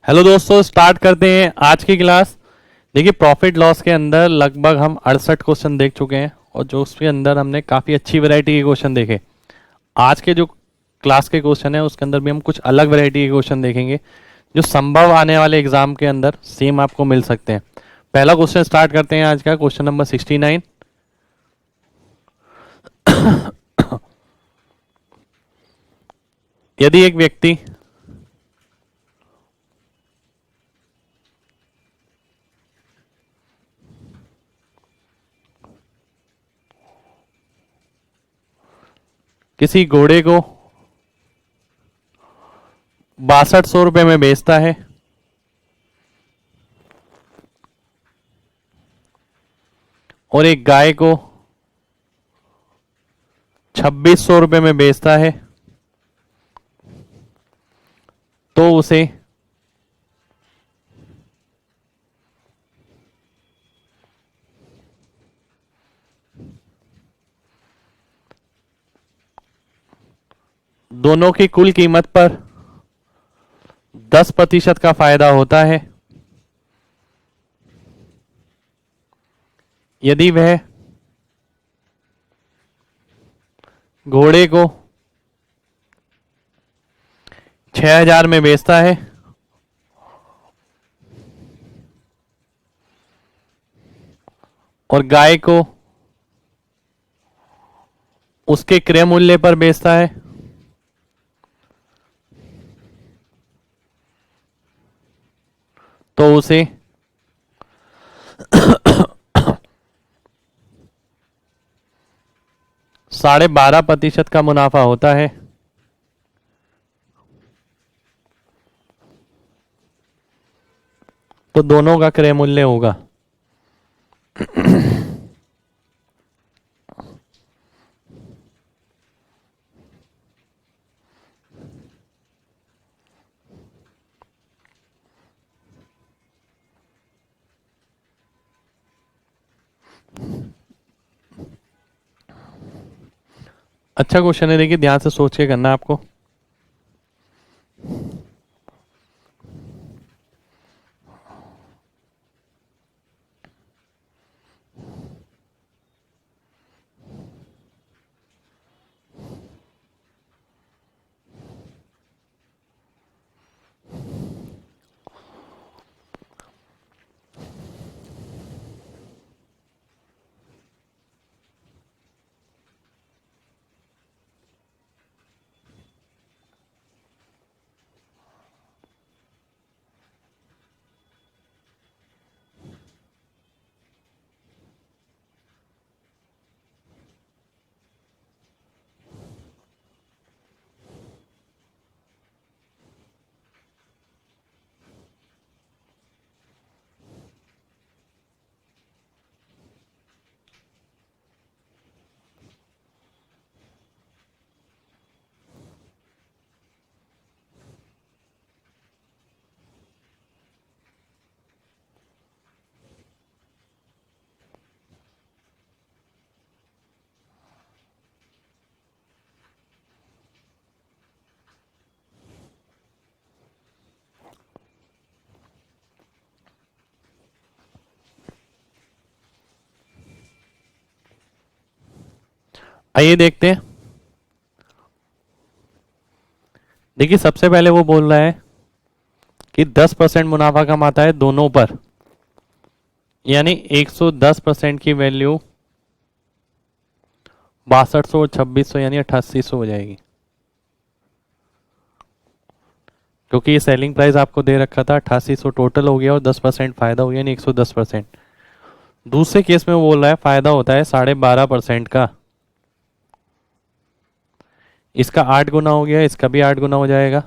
Hello दोस्तों, start करते हैं आज की क्लास। देखिए, प्रॉफिट लॉस के अंदर लगभग हम 68 क्वेश्चन देख चुके हैं और जो उसके अंदर हमने काफ़ी अच्छी वैरायटी के क्वेश्चन देखे। आज के जो क्लास के क्वेश्चन है उसके अंदर भी हम कुछ अलग वैरायटी के क्वेश्चन देखेंगे जो संभव आने वाले एग्जाम के अंदर सेम आपको मिल सकते हैं। पहला क्वेश्चन स्टार्ट करते हैं आज का, क्वेश्चन नंबर 69। यदि एक व्यक्ति किसी घोड़े को 6200 रुपये में बेचता है और एक गाय को 2600 रुपये में बेचता है, तो उसे दोनों की कुल कीमत पर 10% का फायदा होता है यदि वह घोड़े को 6000 में बेचता है और गाय को उसके क्रय मूल्य पर बेचता है, तो उसे 12.5% का मुनाफा होता है। तो दोनों का क्रय मूल्य होगा अच्छा क्वेश्चन है, देखिए ध्यान से सोच के करना है आपको। आइए देखते हैं। देखिए, सबसे पहले वो बोल रहा है कि 10% मुनाफा कमाता है दोनों पर, यानी 110% की वैल्यू 6200 और 2600 यानी 8800 हो जाएगी, क्योंकि ये सेलिंग प्राइस आपको दे रखा था 8800 टोटल हो गया और 10% फायदा हो गया यानी 110%। दूसरे केस में वो बोल रहा है फायदा होता है 12.5% का। इसका 8 गुना हो गया, इसका भी 8 गुना हो जाएगा।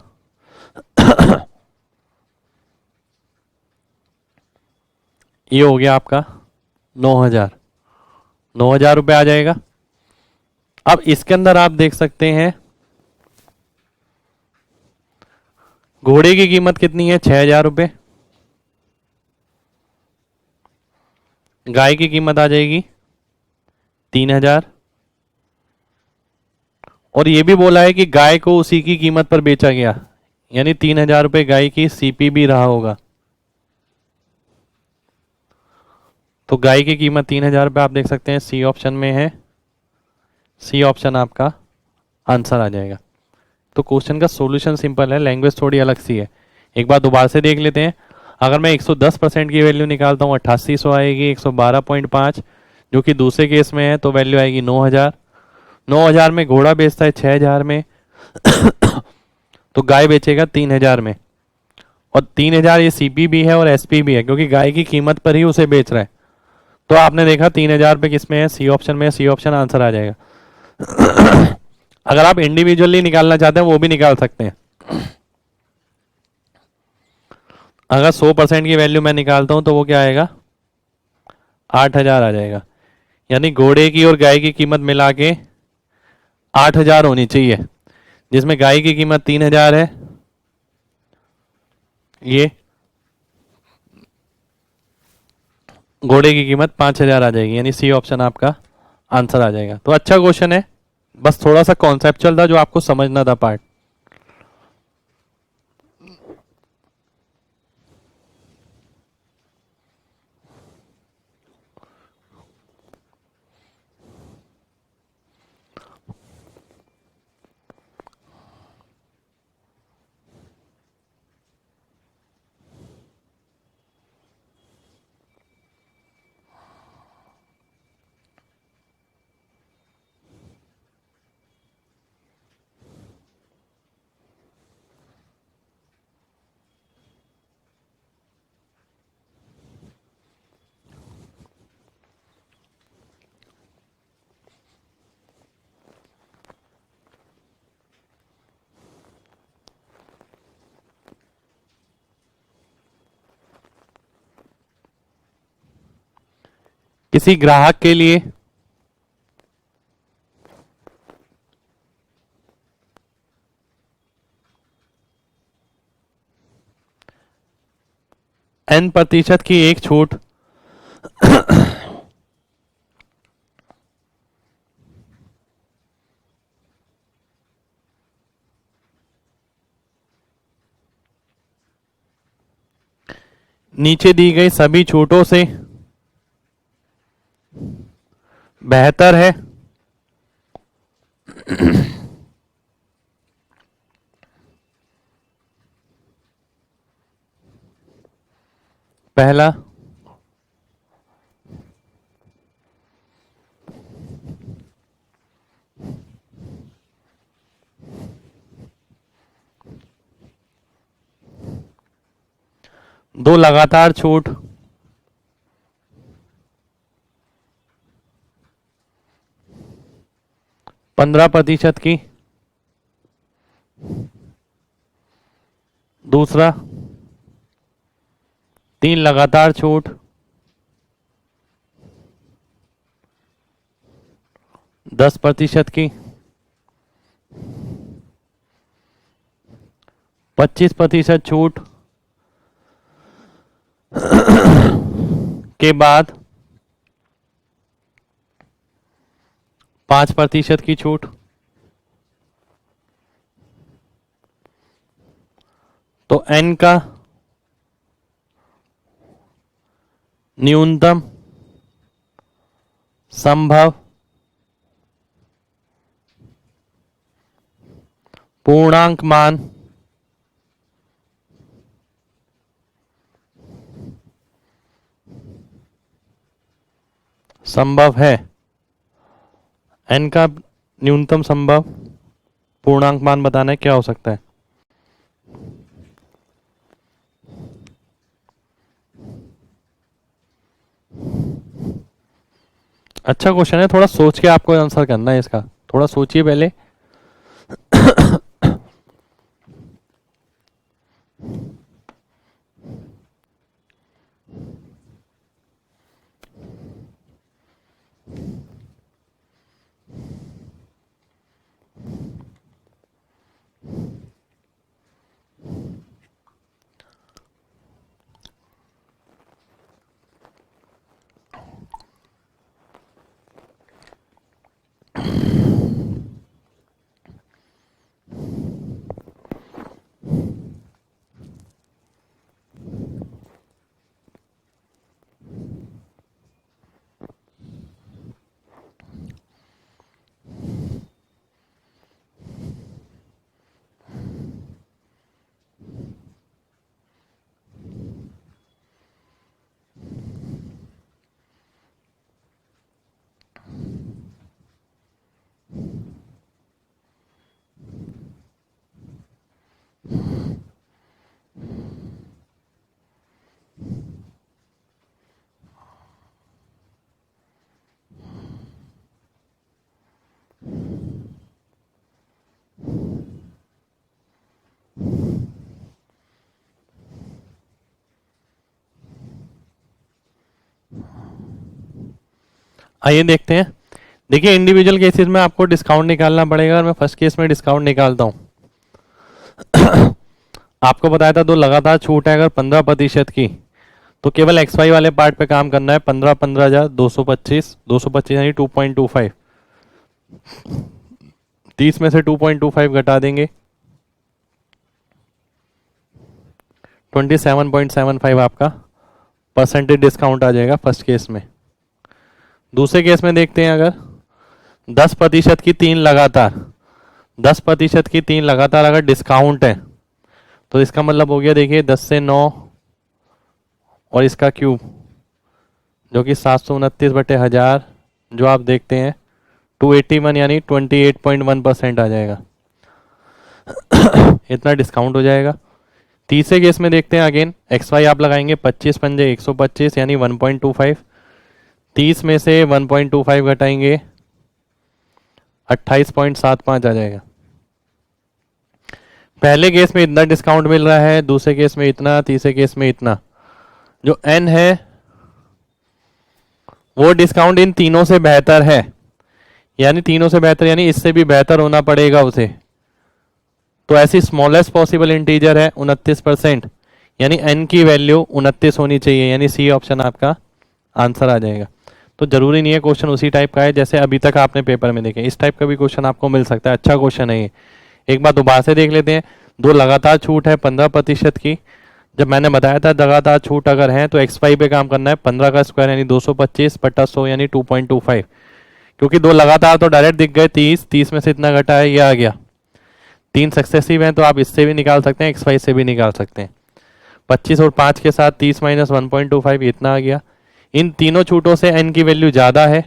ये हो गया आपका 9000 रुपये आ जाएगा। अब इसके अंदर आप देख सकते हैं घोड़े की कीमत कितनी है, 6000 रुपये। गाय की कीमत आ जाएगी 3000 और ये भी बोला है कि गाय को उसी की कीमत पर बेचा गया, यानी 3,000 रुपये गाय की सीपीबी रहा होगा। तो गाय की कीमत 3,000 रुपये, आप देख सकते हैं सी ऑप्शन में है। सी ऑप्शन आपका आंसर आ जाएगा। तो क्वेश्चन का सॉल्यूशन सिंपल है, लैंग्वेज थोड़ी अलग सी है। एक बार दोबारा से देख लेते हैं। अगर मैं 110% की वैल्यू निकालता हूँ 8800 आएगी, 112.5 जो कि दूसरे केस में है तो वैल्यू आएगी 9,000। 9,000 में घोड़ा बेचता है 6,000 में तो गाय बेचेगा 3,000 में। और 3,000 ये सीपी भी है और एसपी भी है, क्योंकि गाय की कीमत पर ही उसे बेच रहा है। तो आपने देखा 3,000 रुपये किस में है, सी ऑप्शन में है। सी ऑप्शन आंसर आ जाएगा। अगर आप इंडिविजुअली निकालना चाहते हैं वो भी निकाल सकते हैं। अगर 100% की वैल्यू मैं निकालता हूं तो वो क्या आएगा, 8,000 आ जाएगा। यानी घोड़े की और गाय की कीमत मिला के 8,000 होनी चाहिए, जिसमें गाय की कीमत 3,000 है, ये घोड़े की कीमत 5,000 आ जाएगी। यानी सी ऑप्शन आपका आंसर आ जाएगा। तो अच्छा क्वेश्चन है, बस थोड़ा सा कॉन्सेप्चुअल था जो आपको समझना था पार्ट। किसी ग्राहक के लिए N% की एक छूट नीचे दी गई सभी छूटों से बेहतर है। पहला, दो लगातार छूट, पंद्रह प्रतिशत की। दूसरा, तीन लगातार छूट, 10% की। 25% छूट के बाद 5% की छूट। तो N का न्यूनतम संभव पूर्णांक मान संभव है। N का न्यूनतम संभव पूर्णांक मान बताना है, क्या हो सकता है। अच्छा क्वेश्चन है, थोड़ा सोच के आपको आंसर करना है इसका, थोड़ा सोचिए पहले। आइए देखते हैं। देखिए इंडिविजुअल केसेस में आपको डिस्काउंट निकालना पड़ेगा। और मैं फर्स्ट केस में डिस्काउंट निकालता हूँ। आपको बताया था दो लगातार छूट है अगर 15% की, तो केवल एक्स वाई वाले पार्ट पे काम करना है। 15 225 225 यानी 2.25, 30 में से 2.25 घटा देंगे, 27.75 आपका परसेंटेज डिस्काउंट आ जाएगा फर्स्ट केस में। दूसरे केस में देखते हैं, अगर 10% की तीन लगातार 10% की तीन लगातार अगर डिस्काउंट है, तो इसका मतलब हो गया, देखिए 10 से 9 और इसका क्यूब जो कि 729/1000, जो आप देखते हैं 281 यानी 28.1% आ जाएगा। इतना डिस्काउंट हो जाएगा। तीसरे केस में देखते हैं, अगेन एक्स वाई आप लगाएंगे 25 पंजे 125 यानी 1.25, 30 में से 1.25 घटाएंगे 28.75 आ जाएगा। पहले केस में इतना डिस्काउंट मिल रहा है, दूसरे केस में इतना, तीसरे केस में इतना। जो एन है वो डिस्काउंट इन तीनों से बेहतर है, यानी तीनों से बेहतर यानी इससे भी बेहतर होना पड़ेगा उसे। तो ऐसी स्मॉलेस्ट पॉसिबल इंटीजर है 29%, यानी एन की वैल्यू 29 होनी चाहिए, यानी सी ऑप्शन आपका आंसर आ जाएगा। तो जरूरी नहीं है क्वेश्चन उसी टाइप का है जैसे अभी तक आपने पेपर में देखे, इस टाइप का भी क्वेश्चन आपको मिल सकता है। अच्छा क्वेश्चन है ये। एक बार दोबारा से देख लेते हैं। दो लगातार छूट है 15% की। जब मैंने बताया था लगातार छूट अगर है तो एक्स वाई पे काम करना है, 15 का स्क्वायर यानी 225/100 यानी 2.25। क्योंकि दो लगातार तो डायरेक्ट दिख गए 30 में से इतना घटा है, ये आ गया। तीन सक्सेसिव हैं तो आप इससे भी निकाल सकते हैं, एक्स वाई से भी निकाल सकते हैं। 25 और 5 के साथ 30 - 1.25 इतना आ गया। इन तीनों छूटों से एन की वैल्यू ज़्यादा है,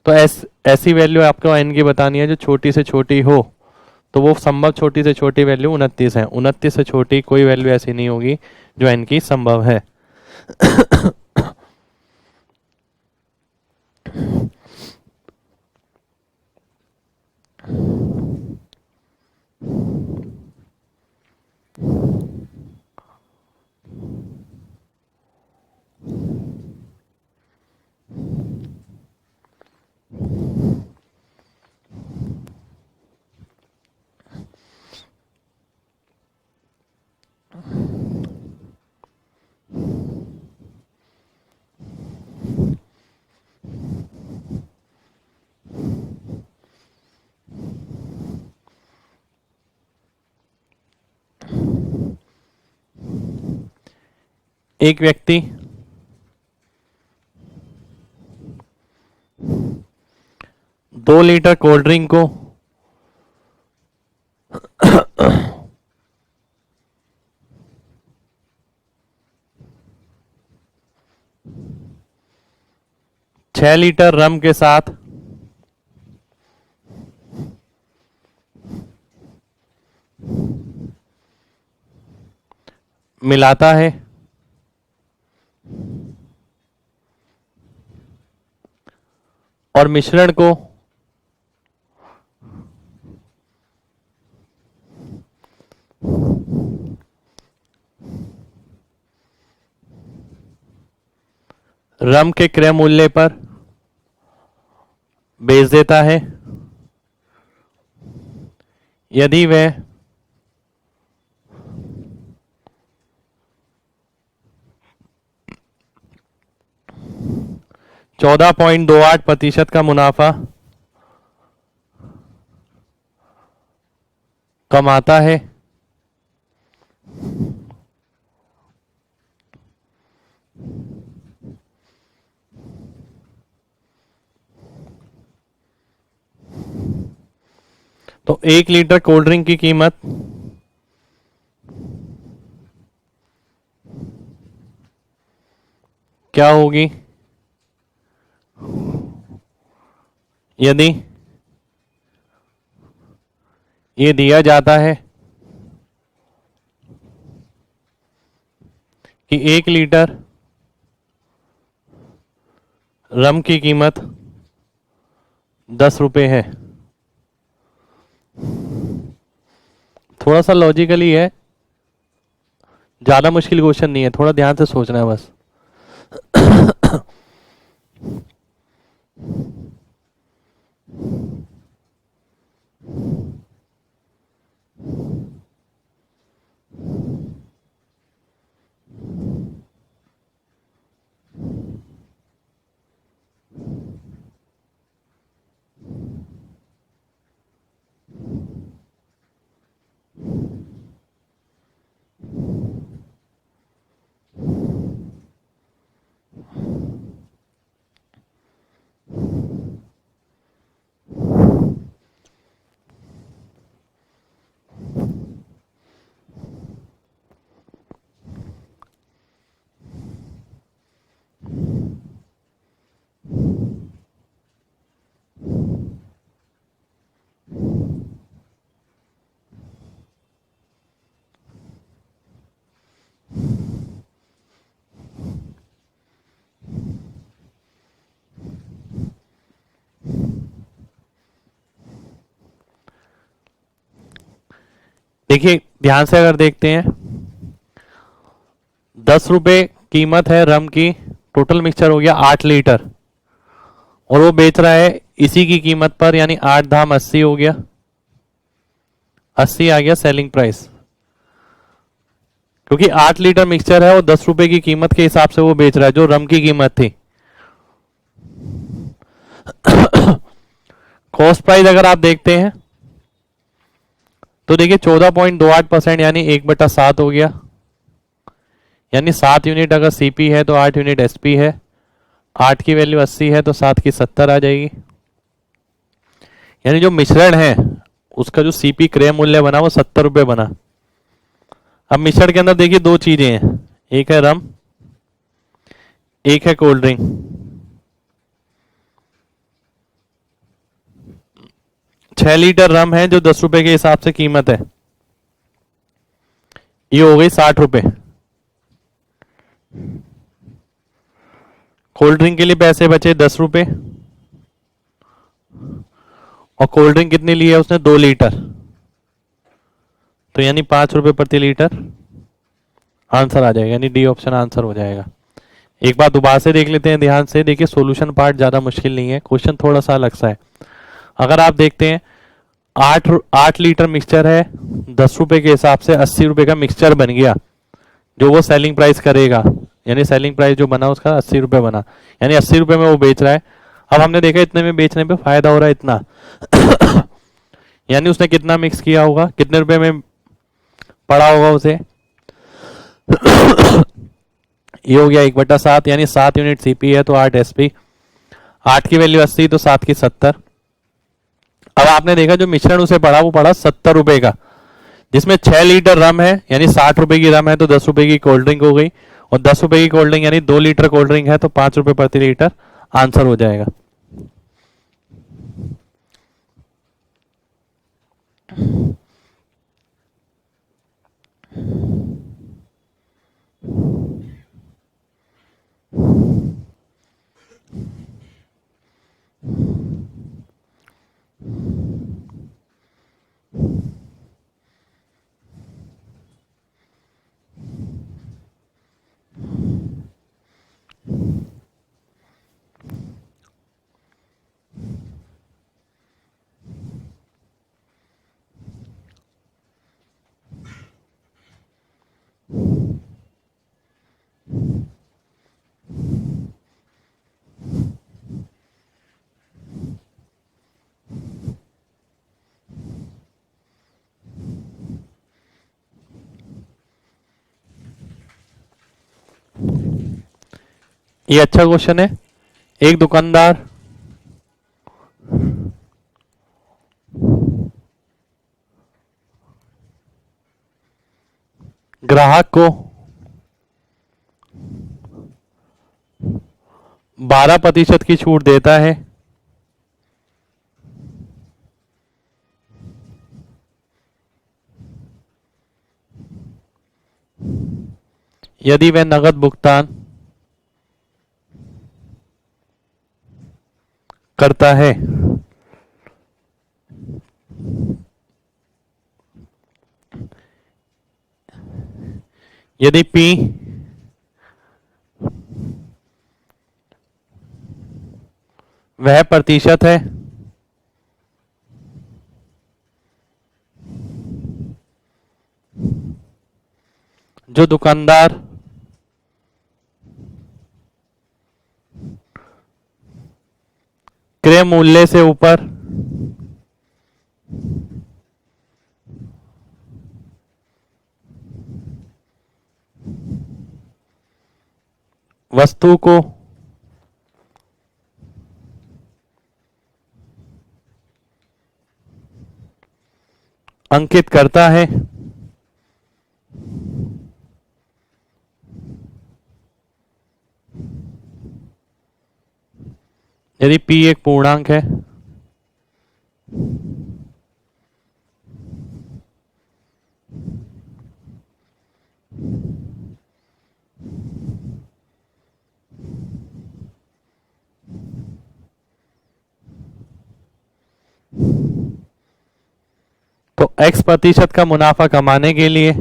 तो ऐसी वैल्यू आपको एन की बतानी है जो छोटी से छोटी हो। तो वो संभव छोटी से छोटी वैल्यू 29 है। 29 से छोटी कोई वैल्यू ऐसी नहीं होगी जो एन की संभव है। एक व्यक्ति 2 लीटर कोल्ड ड्रिंक को 6 लीटर रम के साथ मिलाता है और मिश्रण को रम के क्रय मूल्य पर बेच देता है, यदि वह 14.28% का मुनाफा कमाता है, तो 1 लीटर कोल्ड ड्रिंक की कीमत क्या होगी यदि ये दिया जाता है कि 1 लीटर रम की कीमत 10 रुपये है। थोड़ा सा लॉजिकली है, ज़्यादा मुश्किल क्वेश्चन नहीं है, थोड़ा ध्यान से सोचना है बस। देखिए ध्यान से अगर देखते हैं, 10 रुपए कीमत है रम की, टोटल मिक्सचर हो गया 8 लीटर, और वो बेच रहा है इसी की कीमत पर, यानी 8 धाम 80 हो गया, 80 आ गया सेलिंग प्राइस। क्योंकि 8 लीटर मिक्सचर है और 10 रुपए की कीमत के हिसाब से वो बेच रहा है, जो रम की कीमत थी। कॉस्ट प्राइस अगर आप देखते हैं तो देखिए 14.28% यानी 1/7 हो गया, यानी 7 यूनिट अगर सीपी है तो 8 यूनिट एसपी है, 8 की वैल्यू 80 है तो 7 की 70 आ जाएगी। यानी जो मिश्रण है उसका जो सीपी क्रय मूल्य बना वो 70 रुपए बना। अब मिश्रण के अंदर देखिए दो चीजें हैं, एक है रम, एक है कोल्ड ड्रिंक। 6 लीटर रम है जो 10 रुपए के हिसाब से कीमत है, ये हो गई 60 रुपए। कोल्ड ड्रिंक के लिए पैसे बचे 10 रुपए, और कोल्ड ड्रिंक कितनी ली है उसने, 2 लीटर, तो यानी 5 रुपए प्रति लीटर आंसर आ जाएगा, यानी डी ऑप्शन आंसर हो जाएगा। एक बार दोबारा से देख लेते हैं ध्यान से। देखिए सॉल्यूशन पार्ट ज्यादा मुश्किल नहीं है, क्वेश्चन थोड़ा सा अलग सा है। अगर आप देखते हैं 8 लीटर मिक्सचर है, 10 रुपए के हिसाब से 80 रुपए का मिक्सचर बन गया, जो वो सेलिंग प्राइस करेगा, यानी सेलिंग प्राइस जो बना उसका 80 रुपए बना, यानी 80 रुपए में वो बेच रहा है। अब हमने देखा इतने में बेचने पे फायदा हो रहा है इतना। यानी उसने कितना मिक्स किया होगा, कितने रुपए में पड़ा होगा उसे, ये हो गया 1/7, यानी 7 यूनिट सीपी है तो 8 एसपी, 8 की वैल्यू 80 तो 7 की 70। अब आपने देखा जो मिश्रण उसे पड़ा वो पड़ा 70 रुपए का, जिसमें 6 लीटर रम है, यानी 60 रुपए की रम है तो 10 रुपए की कोल्ड ड्रिंक हो गई, और 10 रुपए की कोल्ड ड्रिंक यानी 2 लीटर कोल्ड ड्रिंक है तो 5 रुपए प्रति लीटर आंसर हो जाएगा। ये अच्छा क्वेश्चन है। एक दुकानदार ग्राहक को 12% की छूट देता है, यदि वह नकद भुगतान करता है। यदि पी वह प्रतिशत है जो दुकानदार क्रय मूल्य से ऊपर वस्तु को अंकित करता है, यदि P एक पूर्णांक है तो X प्रतिशत का मुनाफा कमाने के लिए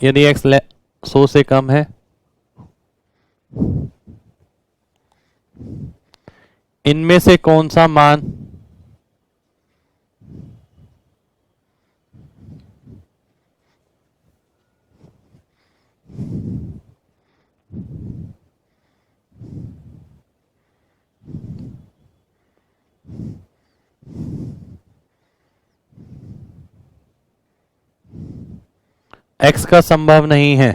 यदि X 100 से कम है, इनमें से कौन सा मान X का संभव नहीं है।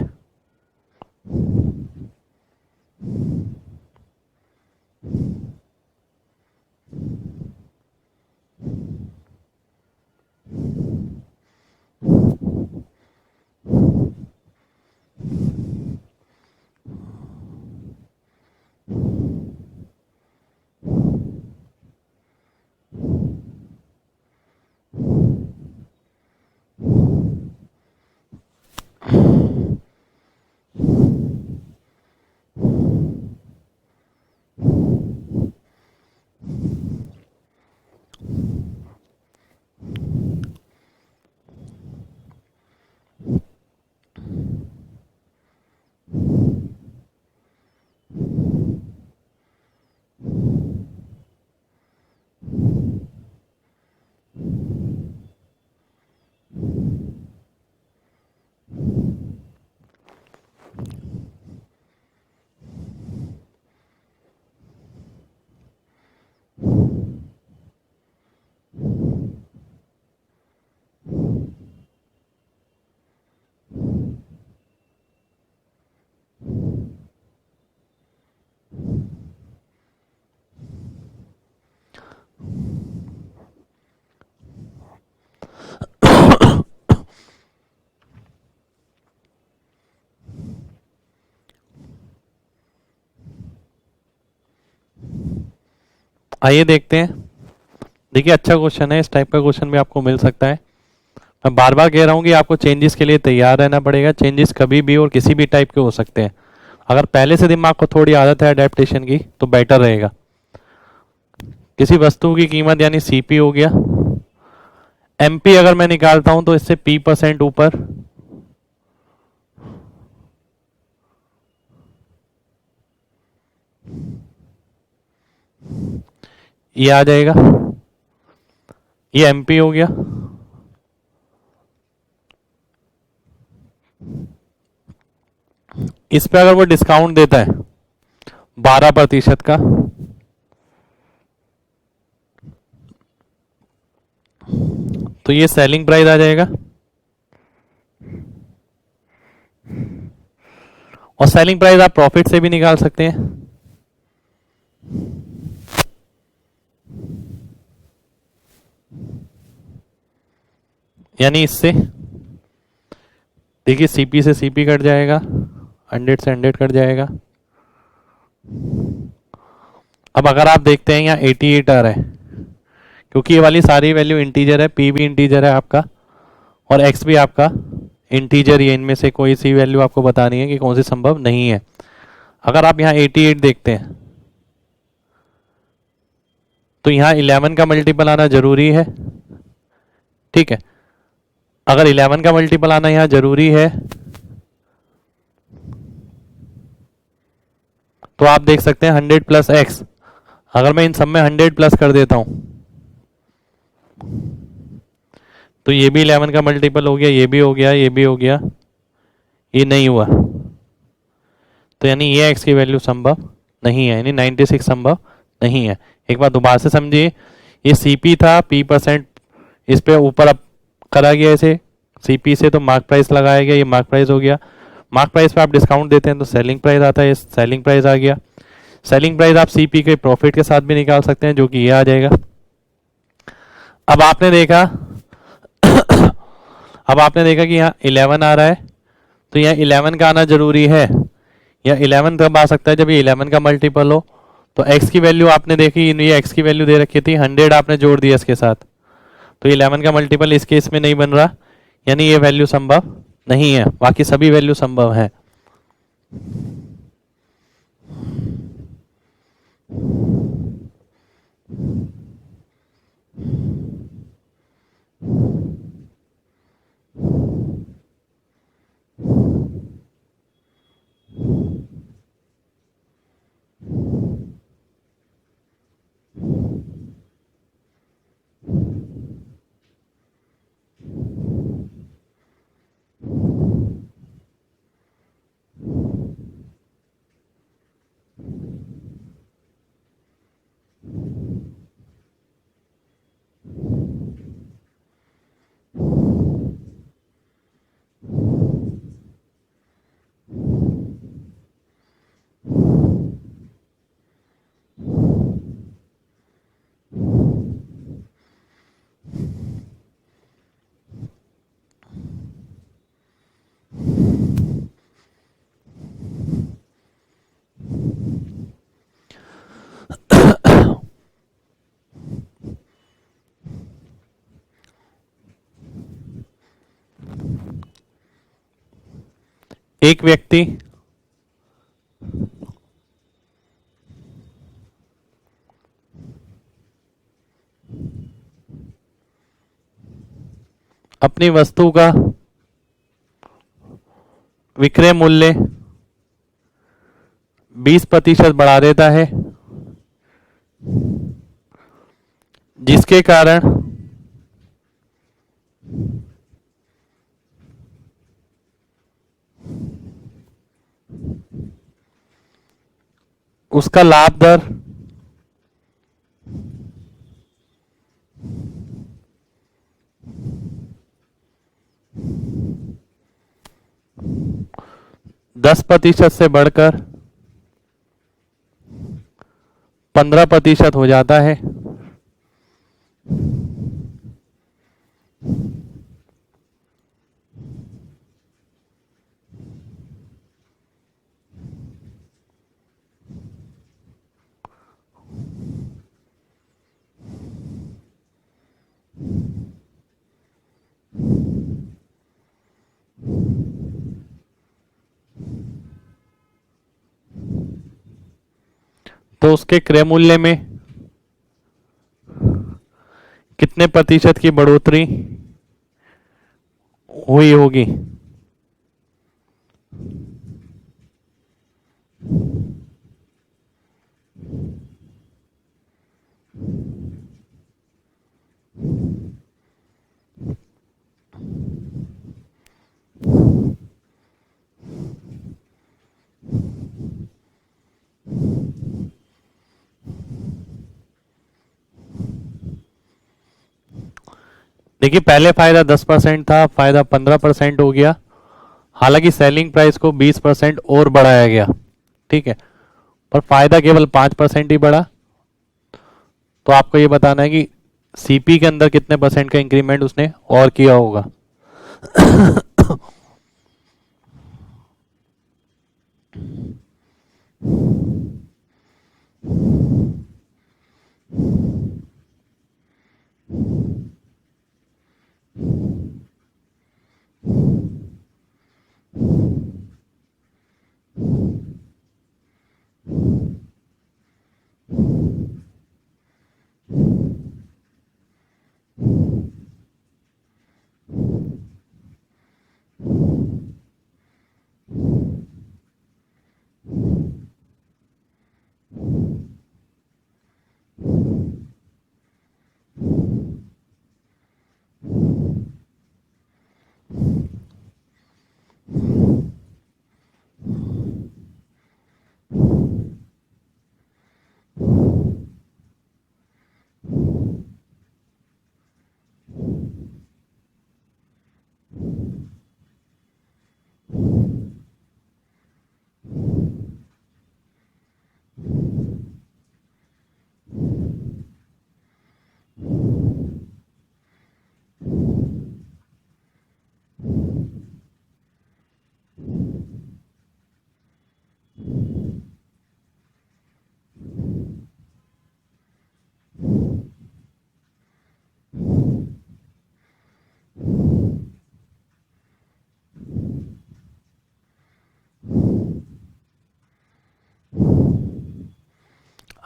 आइए देखते हैं। देखिए अच्छा क्वेश्चन है, इस टाइप का क्वेश्चन भी आपको मिल सकता है। मैं बार बार कह रहा हूं कि आपको चेंजेस के लिए तैयार रहना पड़ेगा। चेंजेस कभी भी और किसी भी टाइप के हो सकते हैं। अगर पहले से दिमाग को थोड़ी आदत है अडेप्टेशन की तो बेटर रहेगा। किसी वस्तु की कीमत यानी सीपी हो गया, एमपी अगर मैं निकालता हूं तो इससे P% ऊपर ये आ जाएगा, ये एमपी हो गया। इस पे अगर वो डिस्काउंट देता है 12% का, तो ये सेलिंग प्राइस आ जाएगा। और सेलिंग प्राइस आप प्रॉफिट से भी निकाल सकते हैं। यानी इससे देखिए सीपी से सीपी कट जाएगा, 100 से 100 कट जाएगा। अब अगर आप देखते हैं यहाँ 88 आ रहा है, क्योंकि ये वाली सारी वैल्यू इंटीजर है, पी भी इंटीजर है आपका और एक्स भी आपका इंटीजर ही है। इनमें से कोई सी वैल्यू आपको बतानी है कि कौन सी संभव नहीं है। अगर आप यहाँ 88 देखते हैं तो यहाँ 11 का मल्टीपल आना जरूरी है। ठीक है, अगर 11 का मल्टीपल आना यहाँ जरूरी है तो आप देख सकते हैं 100 प्लस एक्स, अगर मैं इन सब में 100 प्लस कर देता हूं तो ये भी 11 का मल्टीपल हो गया, ये भी हो गया, ये भी हो गया, ये नहीं हुआ, तो यानी ये एक्स की वैल्यू संभव नहीं है, यानी 96 संभव नहीं है। एक बार दोबारा से समझिए, ये सीपी था, पी परसेंट इस पे ऊपर अप करा गया इसे सीपी से, तो मार्क प्राइस लगाया गया, ये मार्क प्राइस हो गया। मार्क प्राइस पे आप डिस्काउंट देते हैं तो सेलिंग प्राइस आता है, सेलिंग प्राइस आ गया। सेलिंग प्राइस आप सीपी के प्रॉफिट के साथ भी निकाल सकते हैं, जो कि ये आ जाएगा। अब आपने देखा अब आपने देखा कि यहाँ 11 आ रहा है, तो यहाँ 11 का आना जरूरी है, या 11 कब आ सकता है, जब ये 11 का मल्टीपल हो। तो x की वैल्यू आपने देखी, ये x की वैल्यू दे रखी थी, 100 आपने जोड़ दिया इसके साथ, तो 11 का मल्टीपल इस केस में नहीं बन रहा, यानी ये वैल्यू संभव नहीं है, बाकी सभी वैल्यू संभव है। एक व्यक्ति अपनी वस्तु का विक्रय मूल्य 20% बढ़ा देता है, जिसके कारण उसका लाभ दर 10% से बढ़कर 15% हो जाता है। तो उसके क्रय मूल्य में कितने प्रतिशत की बढ़ोतरी हुई होगी? देखिए, पहले फायदा 10% था, फायदा 15% हो गया, हालांकि सेलिंग प्राइस को 20% और बढ़ाया गया, ठीक है, पर फायदा केवल 5% ही बढ़ा। तो आपको ये बताना है कि सीपी के अंदर कितने परसेंट का इंक्रीमेंट उसने और किया होगा।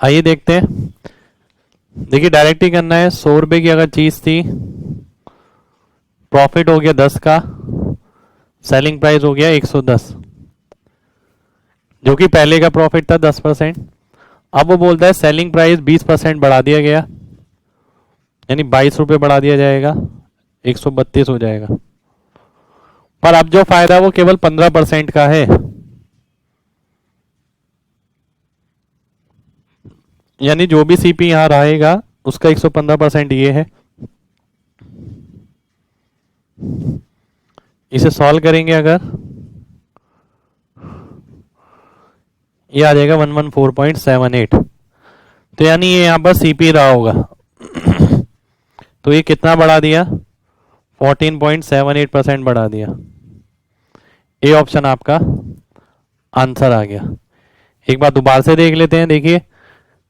आइए देखते हैं। देखिए डायरेक्ट ही करना है। 100 रुपए की अगर चीज थी, प्रॉफिट हो गया 10 का, सेलिंग प्राइस हो गया 110, जो कि पहले का प्रॉफिट था 10%। अब वो बोलता है सेलिंग प्राइस 20% बढ़ा दिया गया, यानी 22 रुपए बढ़ा दिया जाएगा, 132 हो जाएगा। पर अब जो फायदा वो केवल 15% का है, यानी जो भी सीपी यहां रहेगा उसका 115% ये है। इसे सॉल्व करेंगे अगर, ये आ जाएगा 114.78। तो यानी ये यहां पर सीपी रहा होगा। तो ये कितना बढ़ा दिया, 14.78% बढ़ा दिया। ए ऑप्शन आपका आंसर आ गया। एक बार दोबारा से देख लेते हैं। देखिए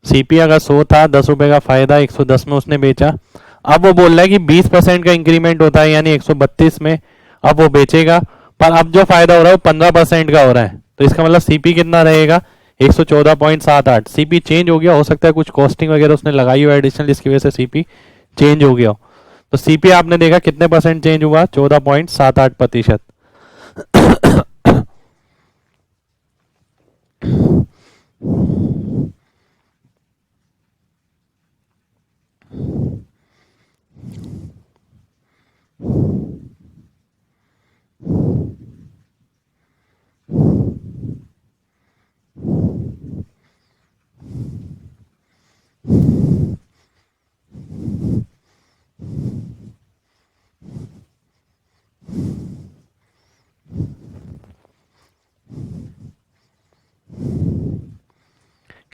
सीपी अगर 100 था, 10 रुपए का फायदा, 110 में उसने बेचा। अब वो बोल रहा है कि 20% का इंक्रीमेंट होता है, यानी 132 में अब वो बेचेगा। पर अब जो फायदा हो रहा है वो 15% का हो रहा है, तो इसका मतलब सीपी कितना रहेगा, 114.78। सीपी चेंज हो गया, हो सकता है कुछ कॉस्टिंग वगैरह उसने लगाई हो एडिशनल, जिसकी वजह से सीपी चेंज हो गया हो। तो सीपी आपने देखा कितने परसेंट चेंज हुआ, 14.78%।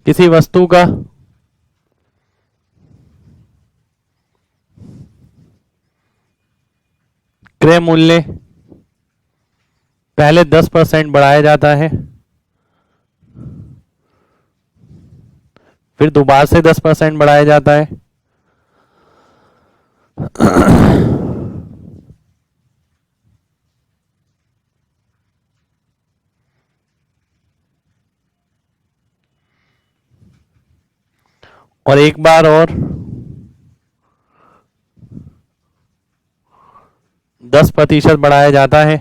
किसी वस्तु का क्रय मूल्य पहले 10% बढ़ाया जाता है, फिर दोबारा से 10% बढ़ाया जाता है, और एक बार और 10% बढ़ाया जाता है।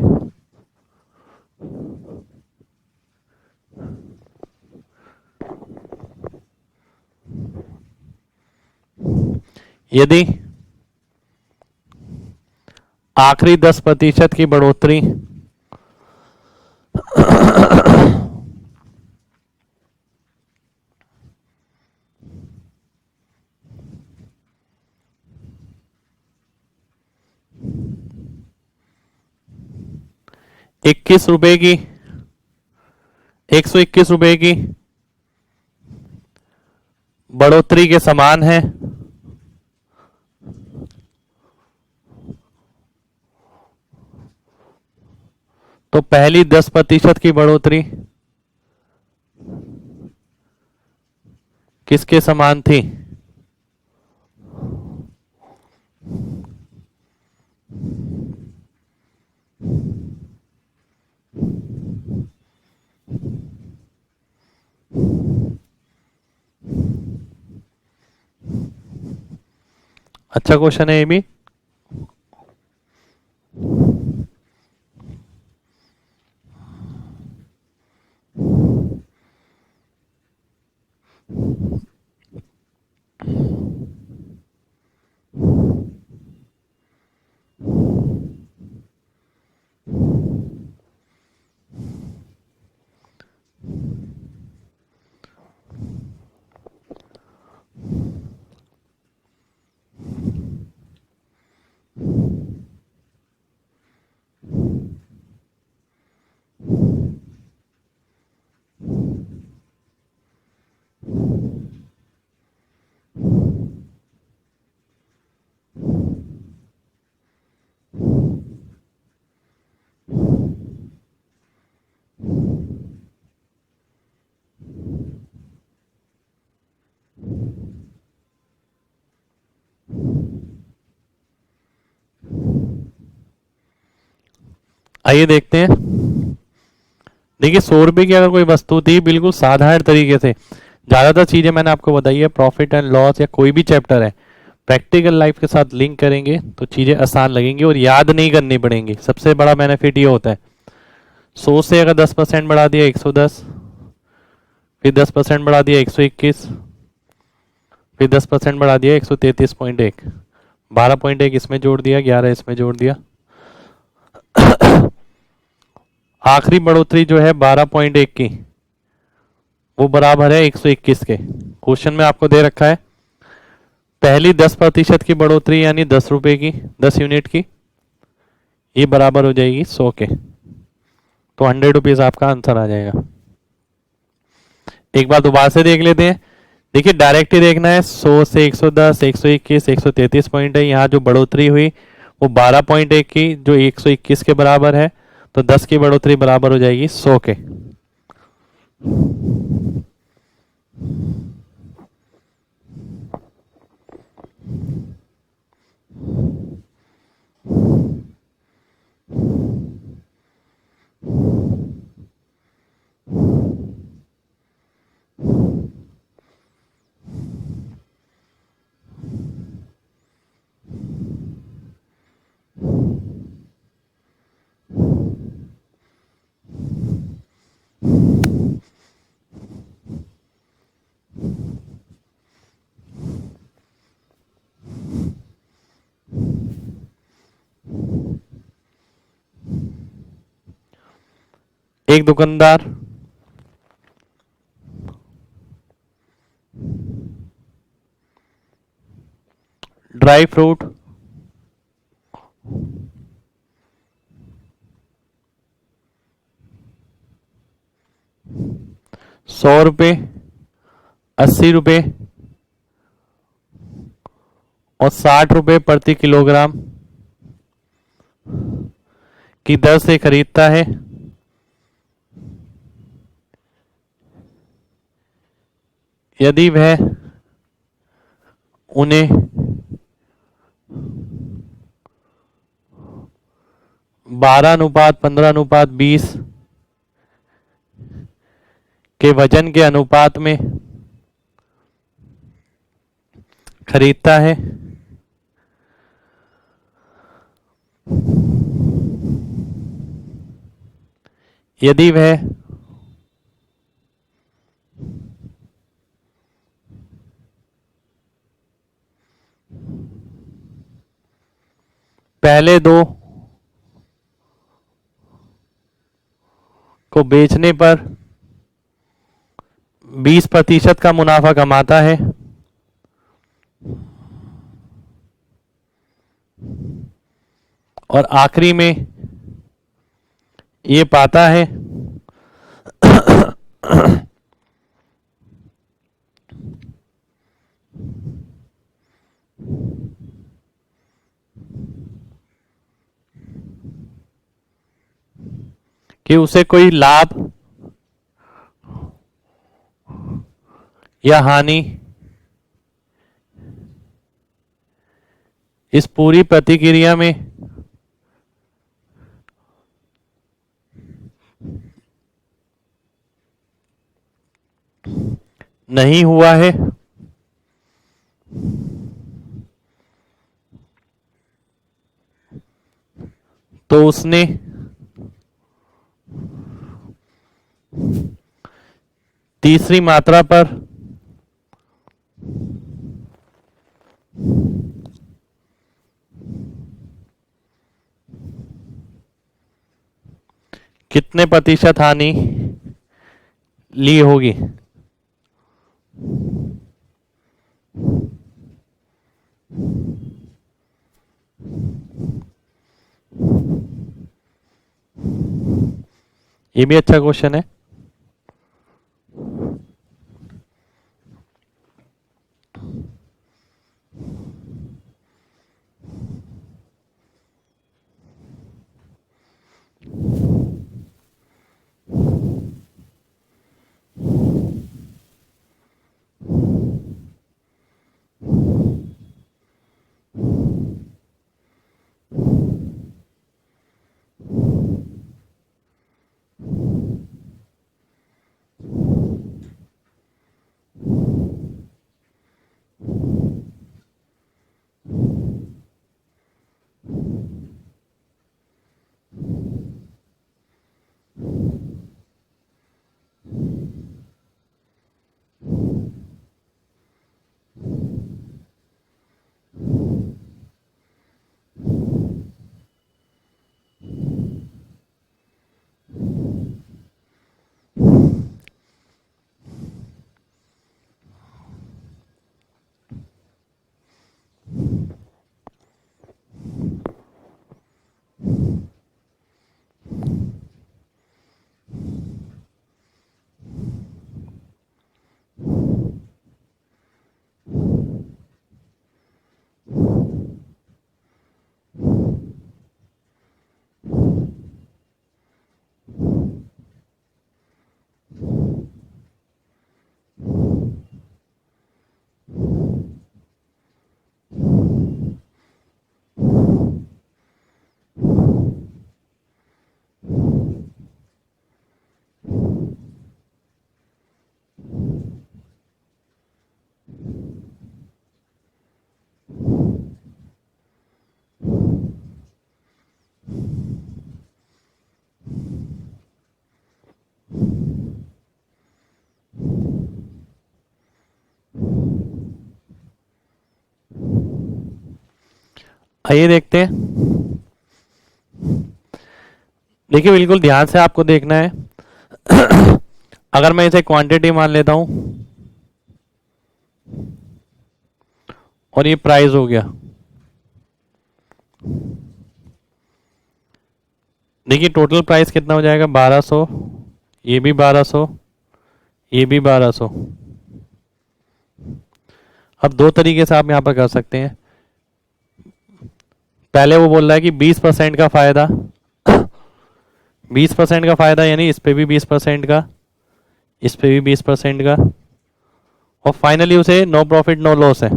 यदि आखिरी 10% की बढ़ोतरी ₹21 की, 121 की बढ़ोतरी के समान है, तो पहली 10% की बढ़ोतरी किसके समान थी, अच्छा क्वेश्चन है ये भी। आइए देखते हैं। देखिए 100 रुपए की अगर कोई वस्तु थी, बिल्कुल साधारण तरीके से ज़्यादातर चीज़ें मैंने आपको बताई है, प्रॉफिट एंड लॉस या कोई भी चैप्टर है प्रैक्टिकल लाइफ के साथ लिंक करेंगे तो चीज़ें आसान लगेंगी और याद नहीं करनी पड़ेंगी। सबसे बड़ा बेनिफिट ये होता है, 100 से अगर 10% बढ़ा दिया 110, फिर 10% बढ़ा दिया 121, फिर 10% बढ़ा दिया 133.1, 12.1 इसमें जोड़ दिया, 11 इसमें जोड़ दिया, आखिरी बढ़ोतरी जो है 12.1 की वो बराबर है 121 के। क्वेश्चन में आपको दे रखा है पहली 10% की बढ़ोतरी यानी 10 रुपए की, 10 यूनिट की, ये बराबर हो जाएगी 100 के। तो 100 रुपीज आपका आंसर आ जाएगा। एक बार दोबारा से देख लेते हैं। देखिए डायरेक्ट ही देखना है, 100 से 110, 121, 133 पॉइंट है। यहाँ जो बढ़ोतरी हुई वो 12.1 की जो 121 के बराबर है, तो 10 की बढ़ोतरी बराबर हो जाएगी 100 के। एक दुकानदार ड्राई फ्रूट 100 रुपये, 80 रुपये और 60 रुपये प्रति किलोग्राम की दर से खरीदता है। यदि वह उन्हें 12:15:20 के वजन के अनुपात में खरीदता है, यदि वह पहले दो को बेचने पर 20% का मुनाफा कमाता है और आखिरी में ये पाता है कि उसे कोई लाभ या हानि इस पूरी प्रतिक्रिया में नहीं हुआ है, तो उसने तीसरी मात्रा पर कितने प्रतिशत हानि ली होगी। ये भी अच्छा क्वेश्चन है। आइए देखते हैं। देखिए बिल्कुल ध्यान से आपको देखना है। अगर मैं इसे क्वांटिटी मान लेता हूं और ये प्राइस हो गया, देखिए टोटल प्राइस कितना हो जाएगा 1200, ये भी 1200, ये भी 1200। अब दो तरीके से आप यहां पर कर सकते हैं। पहले वो बोल रहा है कि 20% का फायदा, 20% का फायदा यानी इस पे भी 20% का, इस पे भी 20% का, और फाइनली उसे नो प्रॉफिट नो लॉस है।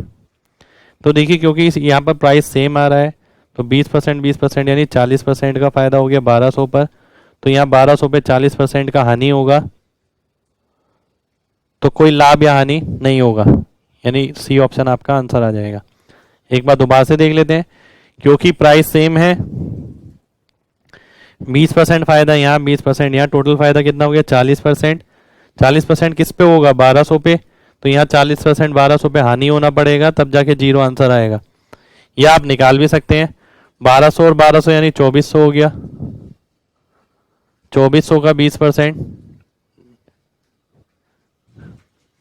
तो देखिए क्योंकि यहाँ पर प्राइस सेम आ रहा है तो 20% 20% यानी 40% का फायदा हो गया 1200 पर। तो यहाँ 1200 पे 40% का हानि होगा, तो कोई लाभ या हानि नहीं होगा, यानी सी ऑप्शन आपका आंसर आ जाएगा। एक बार दोबारा से देख लेते हैं। क्योंकि प्राइस सेम है, 20% फायदा यहाँ, 20% यहाँ, टोटल फायदा कितना हो गया 40%। 40% किस पे होगा 1200 पे, तो यहाँ 40% 1200 पे हानि होना पड़ेगा, तब जाके जीरो आंसर आएगा। या आप निकाल भी सकते हैं, 1200 और 1200 यानी 2400 हो गया, 2400 का 20%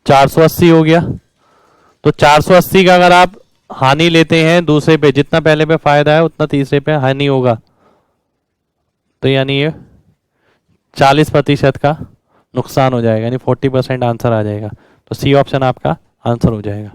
480 हो गया। तो 480 का अगर आप हानि लेते हैं दूसरे पे, जितना पहले पे फायदा है उतना तीसरे पे हानि होगा, तो यानी ये 40% का नुकसान हो जाएगा, यानी 40% आंसर आ जाएगा। तो सी ऑप्शन आपका आंसर हो जाएगा।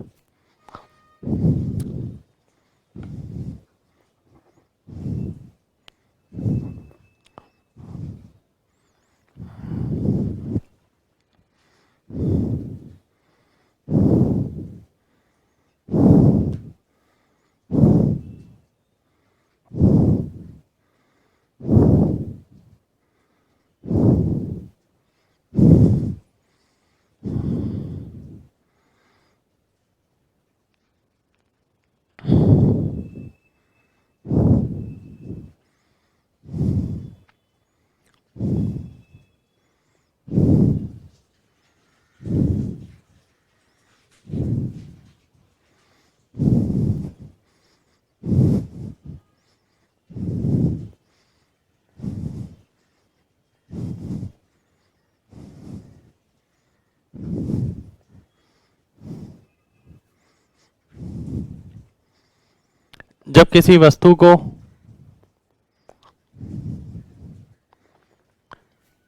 जब किसी वस्तु को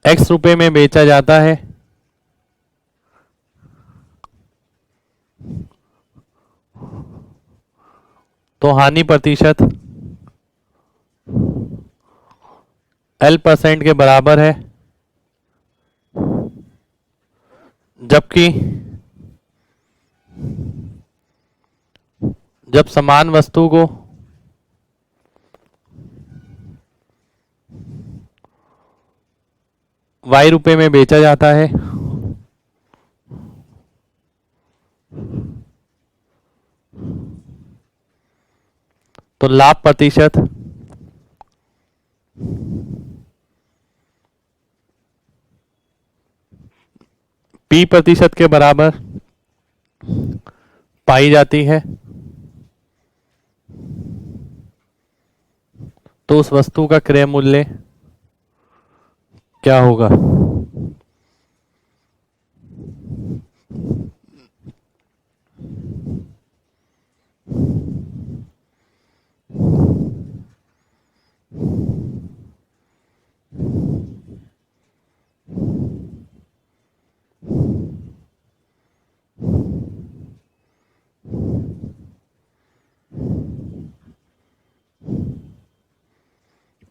x रुपए में बेचा जाता है तो हानि प्रतिशत L% के बराबर है, जबकि जब समान वस्तु को y रुपए में बेचा जाता है तो लाभ प्रतिशत P% के बराबर पाई जाती है। तो उस वस्तु का क्रय मूल्य क्या होगा।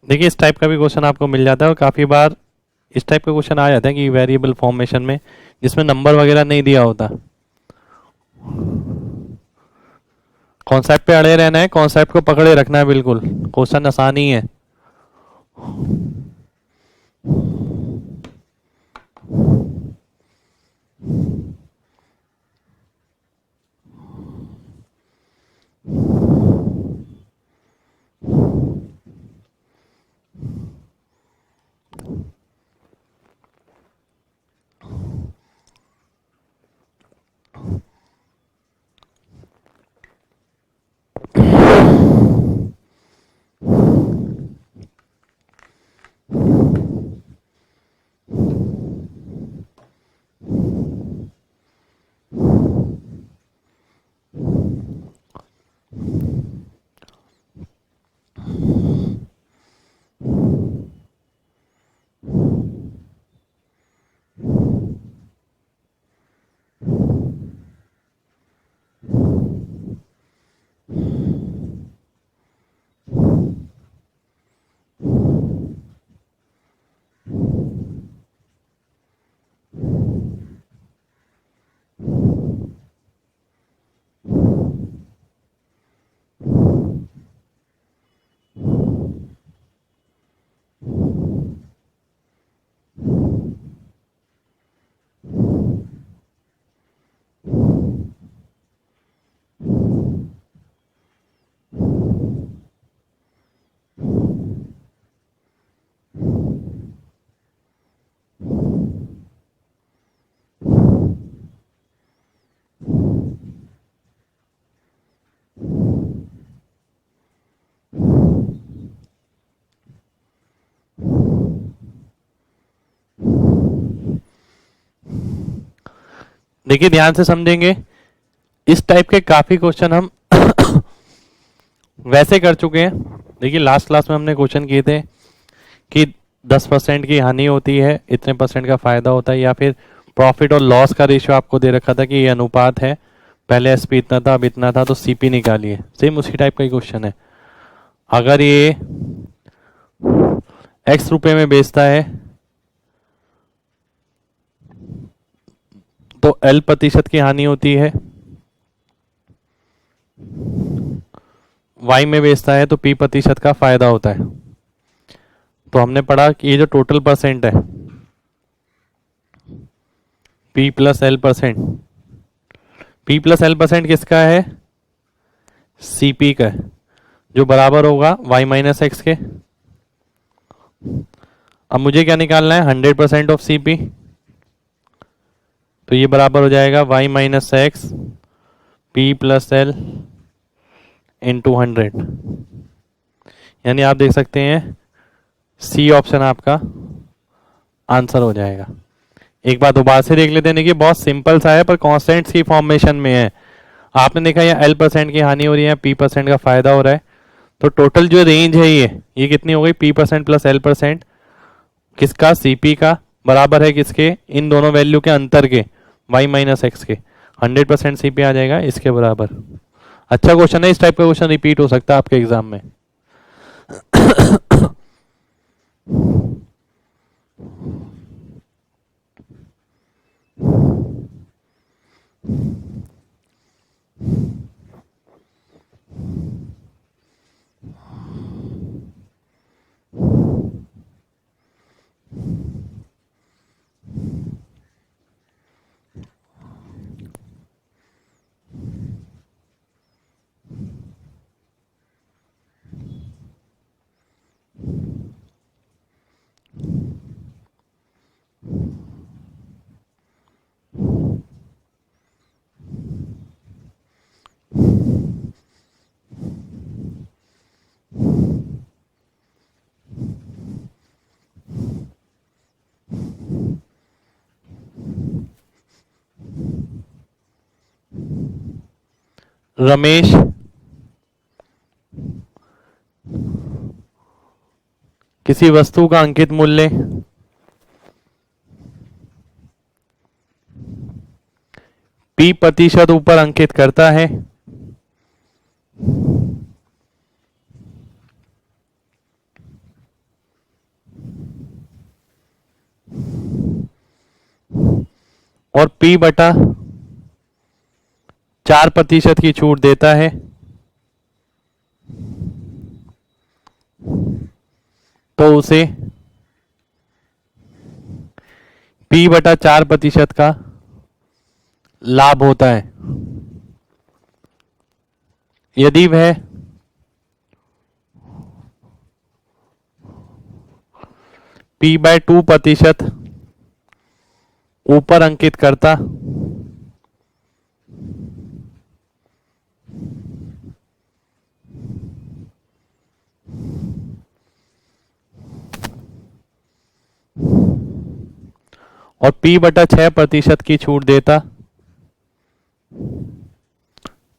देखिए इस टाइप का भी क्वेश्चन आपको मिल जाता है, और काफ़ी बार इस टाइप का क्वेश्चन आ जाता है कि वेरिएबल फॉर्मेशन में, जिसमें नंबर वगैरह नहीं दिया होता। कॉन्सेप्ट पे अड़े रहना है, कॉन्सेप्ट को पकड़े रखना है, बिल्कुल क्वेश्चन आसान ही है। देखिए ध्यान से समझेंगे, इस टाइप के काफी क्वेश्चन हम वैसे कर चुके हैं। देखिए लास्ट क्लास में हमने क्वेश्चन किए थे कि 10% की हानि होती है, इतने परसेंट का फायदा होता है, या फिर प्रॉफिट और लॉस का रेशियो आपको दे रखा था कि ये अनुपात है, पहले एसपी इतना था अब इतना था, तो सीपी निकालिए। सेम उसी टाइप का ही क्वेश्चन है। अगर ये एक्स रुपए में बेचता है तो एल प्रतिशत की हानि होती है, वाई में बेचता है तो पी प्रतिशत का फायदा होता है। तो हमने पढ़ा कि ये जो टोटल परसेंट है P plus L percent, P plus L percent किसका है, सीपी का है, जो बराबर होगा वाई माइनस एक्स के। अब मुझे क्या निकालना है, 100% ऑफ सीपी, तो ये बराबर हो जाएगा Y minus X P plus L into 100। यानी आप देख सकते हैं सी ऑप्शन आपका आंसर हो जाएगा। एक बार दोबारा से देख लेते हैं कि बहुत सिंपल सा है पर कॉन्स्टेंट्स की फॉर्मेशन में है। आपने देखा यहाँ एल परसेंट की हानि हो रही है, पी परसेंट का फायदा हो रहा है, तो टोटल जो रेंज है ये कितनी हो गई, P percent plus L percent किसका, सीपी का, बराबर है किसके, इन दोनों वैल्यू के अंतर के, वाई माइनस एक्स के। 100% सीपी आ जाएगा इसके बराबर। अच्छा क्वेश्चन है, इस टाइप का क्वेश्चन रिपीट हो सकता है आपके एग्जाम में। रमेश किसी वस्तु का अंकित मूल्य पी प्रतिशत ऊपर अंकित करता है, और पी बटा 4% की छूट देता है, तो उसे पी बटा 4% का लाभ होता है। यदि वह पी बाय 2% ऊपर अंकित करता और P बटा 6% की छूट देता,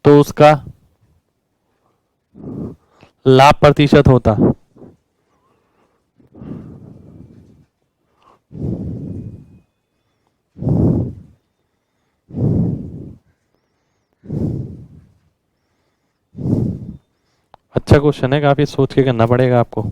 तो उसका लाभ प्रतिशत होता। अच्छा क्वेश्चन है, काफी सोच के करना पड़ेगा आपको।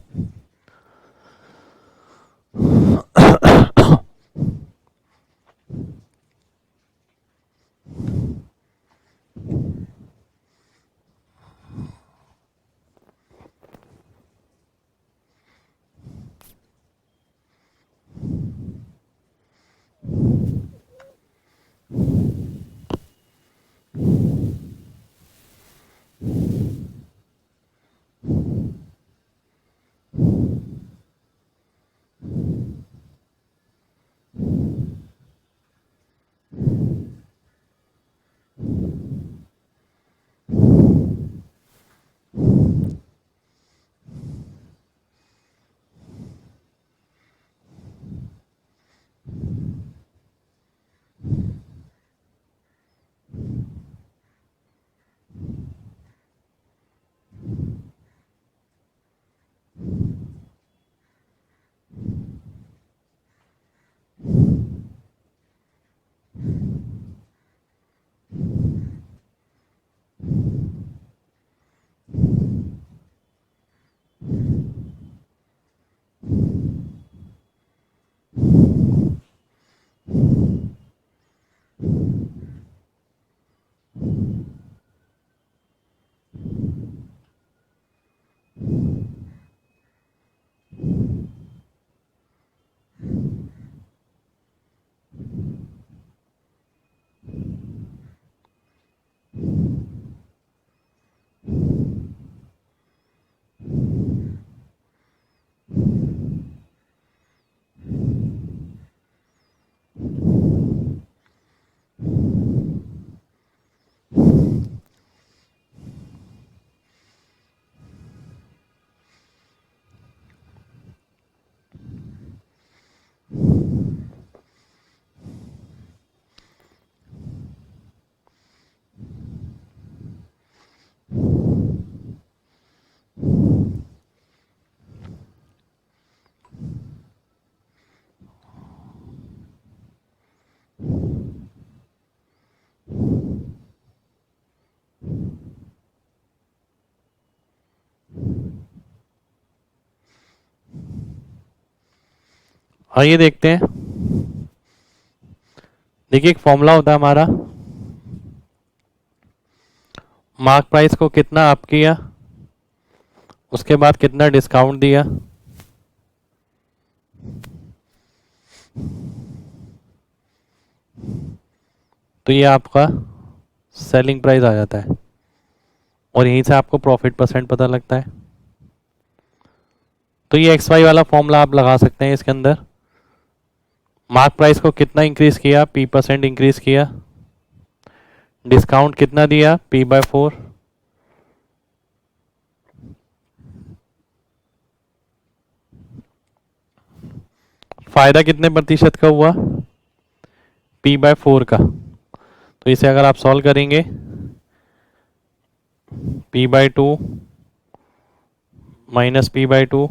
आइए देखते हैं। देखिए एक फॉर्मूला होता है हमारा, मार्क प्राइस को कितना अप किया, उसके बाद कितना डिस्काउंट दिया, तो ये आपका सेलिंग प्राइस आ जाता है और यहीं से आपको प्रॉफिट परसेंट पता लगता है। तो ये एक्स वाई वाला फॉर्मूला आप लगा सकते हैं इसके अंदर। मार्क प्राइस को कितना इंक्रीज किया, पी परसेंट इंक्रीज किया, डिस्काउंट कितना दिया, पी बाय 4, फायदा कितने प्रतिशत का हुआ, पी बाय 4 का। तो इसे अगर आप सॉल्व करेंगे, P by 2 minus P by 2,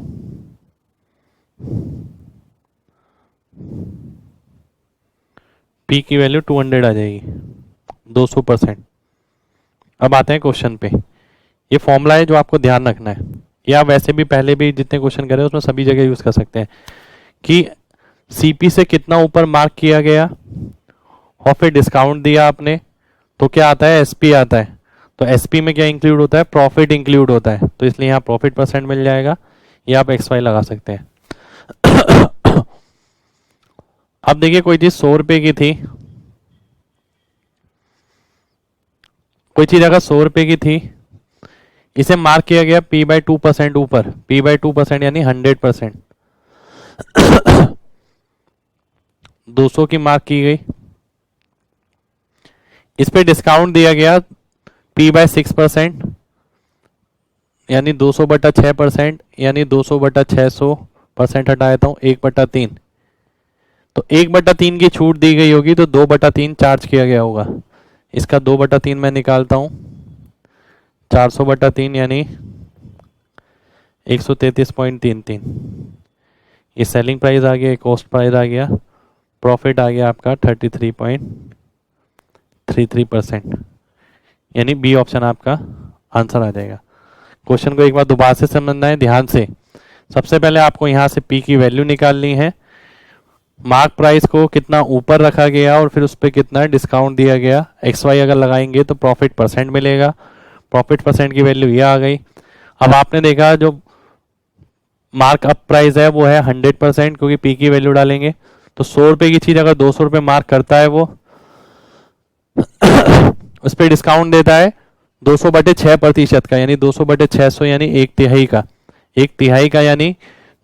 P की वैल्यू 200 आ जाएगी, 200%। अब आते हैं क्वेश्चन पे। ये फॉर्मूला है जो आपको ध्यान रखना है, या वैसे भी पहले भी जितने क्वेश्चन करे उसमें सभी जगह यूज कर सकते हैं कि सीपी से कितना ऊपर मार्क किया गया और फिर डिस्काउंट दिया आपने, तो क्या आता है, एसपी आता है। तो एसपी में क्या इंक्लूड होता है, प्रॉफिट इंक्लूड होता है, तो इसलिए यहाँ प्रॉफिट परसेंट मिल जाएगा। ये आप एक्स वाई लगा सकते हैं। अब देखिए कोई चीज 100 रुपए की थी, कोई चीज अगर 100 रुपए की थी, इसे मार्क किया गया पी बाय 2% ऊपर, पी बाय 2% यानी 100%, 200 की मार्क की गई, इस पे डिस्काउंट दिया गया पी बाय 6%, यानी 200/6%, यानी 200/600% हटा देता हूँ, 1/3। तो 1/3 की छूट दी गई होगी, तो 2/3 चार्ज किया गया होगा। इसका 2/3 मैं निकालता हूँ, 400/3 यानी 133.33। ये सेलिंग प्राइस आ गया, कॉस्ट प्राइस आ गया, प्रॉफिट आ गया आपका 33.33%, यानी बी ऑप्शन आपका आंसर आ जाएगा। क्वेश्चन को एक बार दोबारा से समझना है ध्यान से। सबसे पहले आपको यहाँ से पी की वैल्यू निकालनी है, मार्क प्राइस को कितना ऊपर रखा गया और फिर उस पर कितना डिस्काउंट दिया गया, एक्स वाई अगर लगाएंगे तो प्रॉफिट परसेंट मिलेगा, प्रॉफिट परसेंट की वैल्यू ये आ गई। अब आपने देखा जो मार्क अप प्राइस है वो है 100%, क्योंकि पी की वैल्यू डालेंगे। तो 100 रुपए की चीज अगर 200 रुपए मार्क करता है वो, उस पर डिस्काउंट देता है 200/6% का, यानी 200/600 यानी 1/3 का, 1/3 का यानी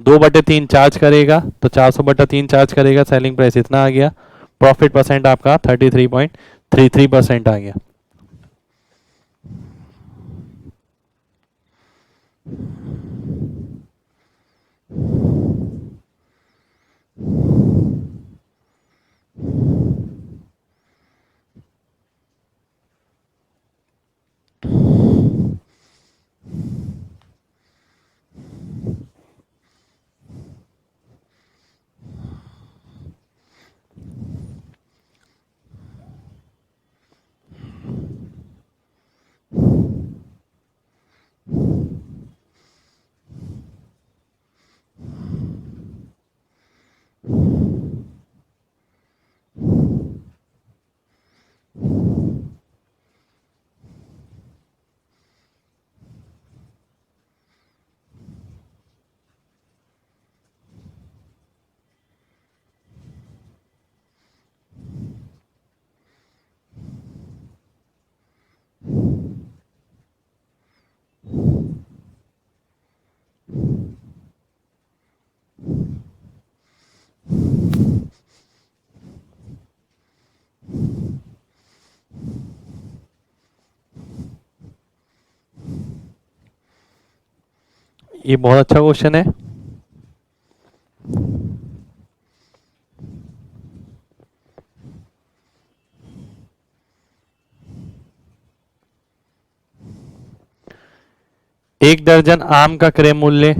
2/3 चार्ज करेगा, तो 400/3 चार्ज करेगा, सेलिंग प्राइस इतना आ गया, प्रॉफिट परसेंट आपका 33.33% आ गया। ये बहुत अच्छा क्वेश्चन है। एक दर्जन आम का क्रय मूल्य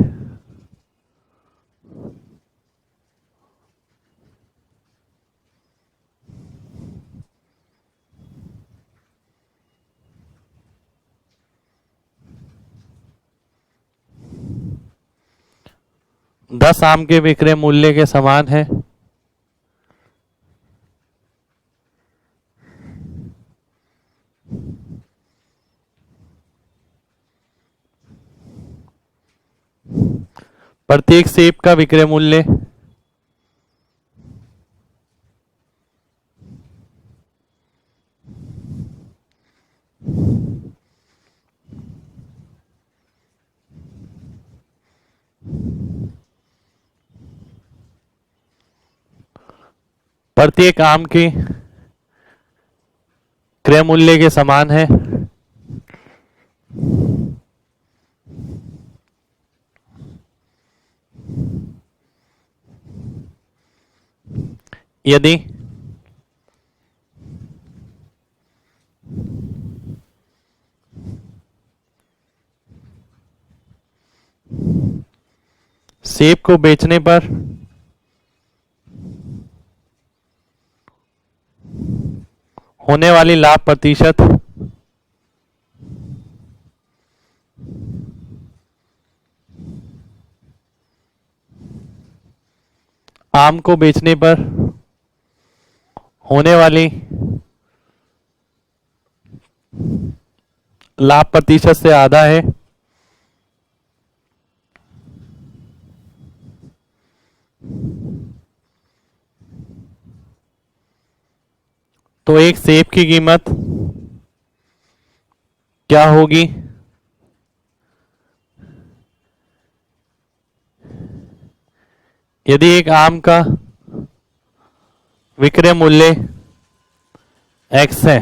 10 आम के विक्रय मूल्य के समान है। प्रत्येक सेब का विक्रय मूल्य प्रत्येक आम के क्रय मूल्य के समान है। यदि सेब को बेचने पर होने वाली लाभ प्रतिशत आम को बेचने पर होने वाली लाभ प्रतिशत से आधा है। तो एक सेब की कीमत क्या होगी? यदि एक आम का विक्रय मूल्य x है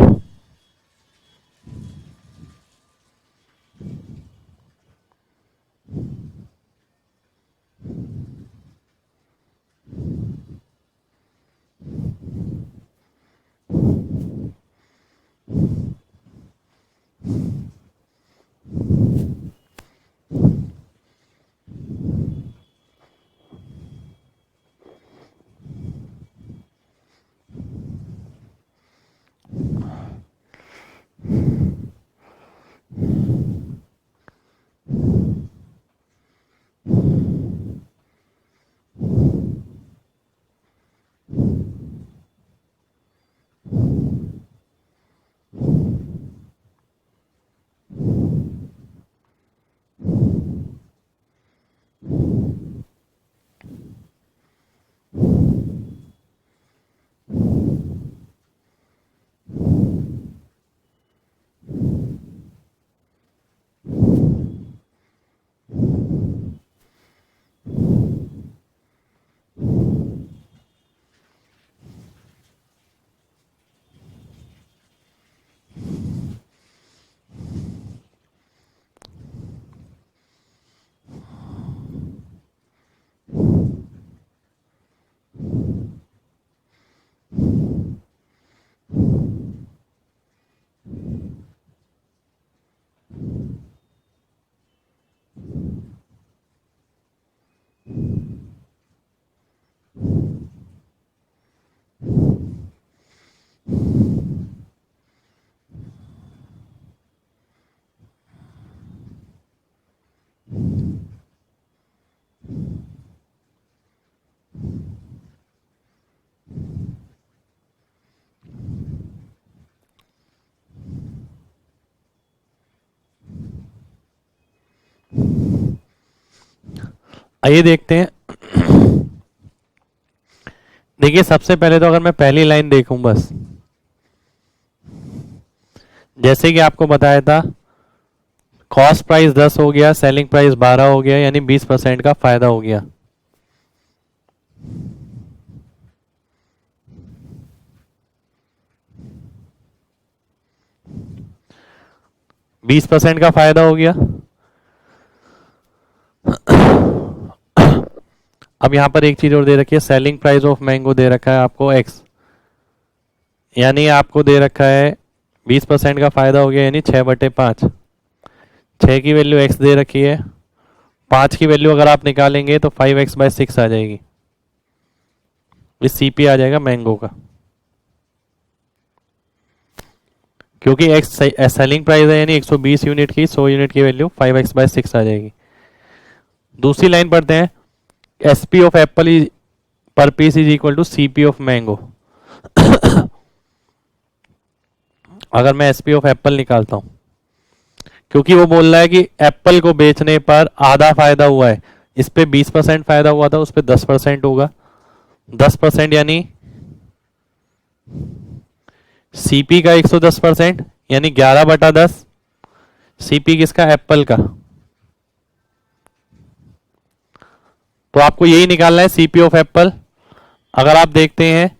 आइए देखते हैं। देखिए सबसे पहले तो अगर मैं पहली लाइन देखूं बस, जैसे कि आपको बताया था कॉस्ट प्राइस 10 हो गया, सेलिंग प्राइस 12 हो गया, यानी 20% का फायदा हो गया। %20 का फायदा हो गया। अब यहां पर एक चीज और दे रखी है, सेलिंग प्राइस ऑफ मैंगो दे रखा है आपको x, यानी आपको दे रखा है 20% का फायदा हो गया, यानी 6/5। 6 की वैल्यू x दे रखी है, 5 की वैल्यू अगर आप निकालेंगे तो 5x/6 आ जाएगी। इस CP आ जाएगा मैंगो का, क्योंकि x सेलिंग प्राइस है, यानी 120 यूनिट की 100 यूनिट की वैल्यू 5x/6 आ जाएगी। दूसरी लाइन पढ़ते हैं, SP of apple is per piece is equal to CP of mango. अगर मैं SP ऑफ एप्पल निकालता हूं, क्योंकि वो बोल रहा है कि एप्पल को बेचने पर आधा फायदा हुआ है, इस पे 20% फायदा हुआ था, उस पे 10% होगा। 10% यानी CP का 110%, यानी 11/10। CP किसका? एप्पल का। तो आपको यही निकालना है, CP ऑफ एप्पल। अगर आप देखते हैं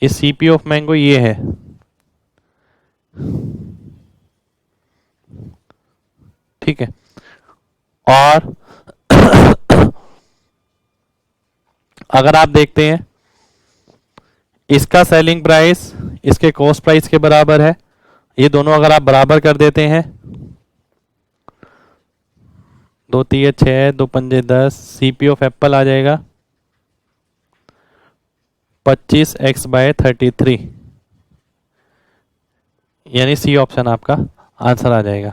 ये CP ऑफ मैंगो ये है, ठीक है। और अगर आप देखते हैं इसका सेलिंग प्राइस इसके कॉस्ट प्राइस के बराबर है, ये दोनों अगर आप बराबर कर देते हैं, 2 3 6 2 5 10, CP ऑफ एप्पल आ जाएगा 25x/33, यानी सी ऑप्शन आपका आंसर आ जाएगा।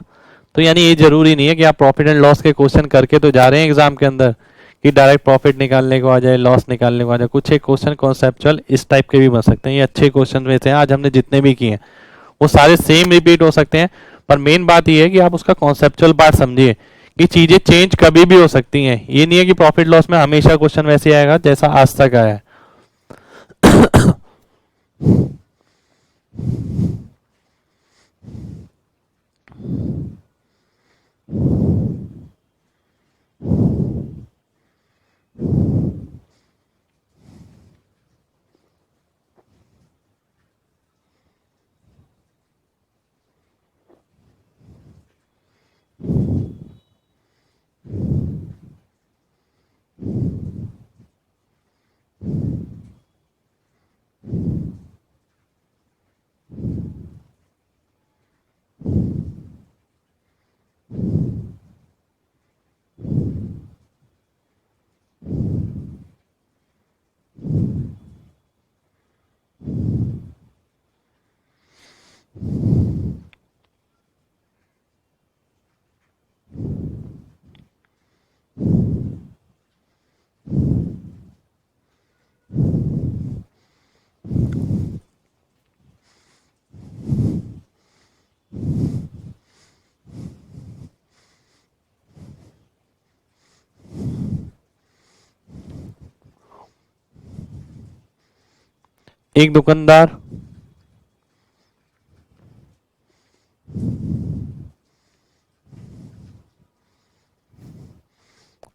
तो यानी ये जरूरी नहीं है कि आप प्रॉफिट एंड लॉस के क्वेश्चन करके तो जा रहे हैं एग्जाम के अंदर कि डायरेक्ट प्रॉफिट निकालने को आ जाए, लॉस निकालने को आ जाए। कुछ एक क्वेश्चन कॉन्सेप्चुअल इस टाइप के भी बन सकते हैं, ये अच्छे क्वेश्चन में से आज हमने जितने भी किए हैं वो सारे सेम रिपीट हो सकते हैं, पर मेन बात ये है कि आप उसका कॉन्सेप्चुअल पार्ट समझिए कि चीजें चेंज कभी भी हो सकती हैं। ये नहीं है कि प्रॉफिट लॉस में हमेशा क्वेश्चन वैसे आएगा जैसा आज तक आया है। एक दुकानदार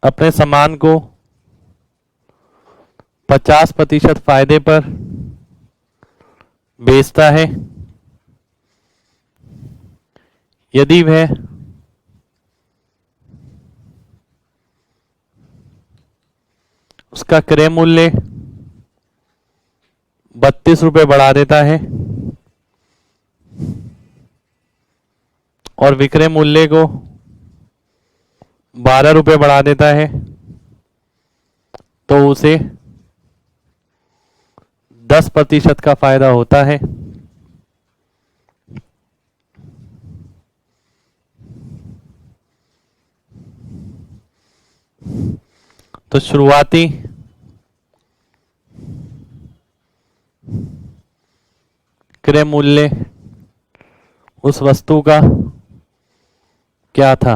अपने सामान को 50% फायदे पर बेचता है। यदि वह उसका क्रय मूल्य 32 रुपये बढ़ा देता है और विक्रय मूल्य को 12 रुपये बढ़ा देता है, तो उसे 10% का फायदा होता है। तो शुरुआती क्रय मूल्य उस वस्तु का क्या था?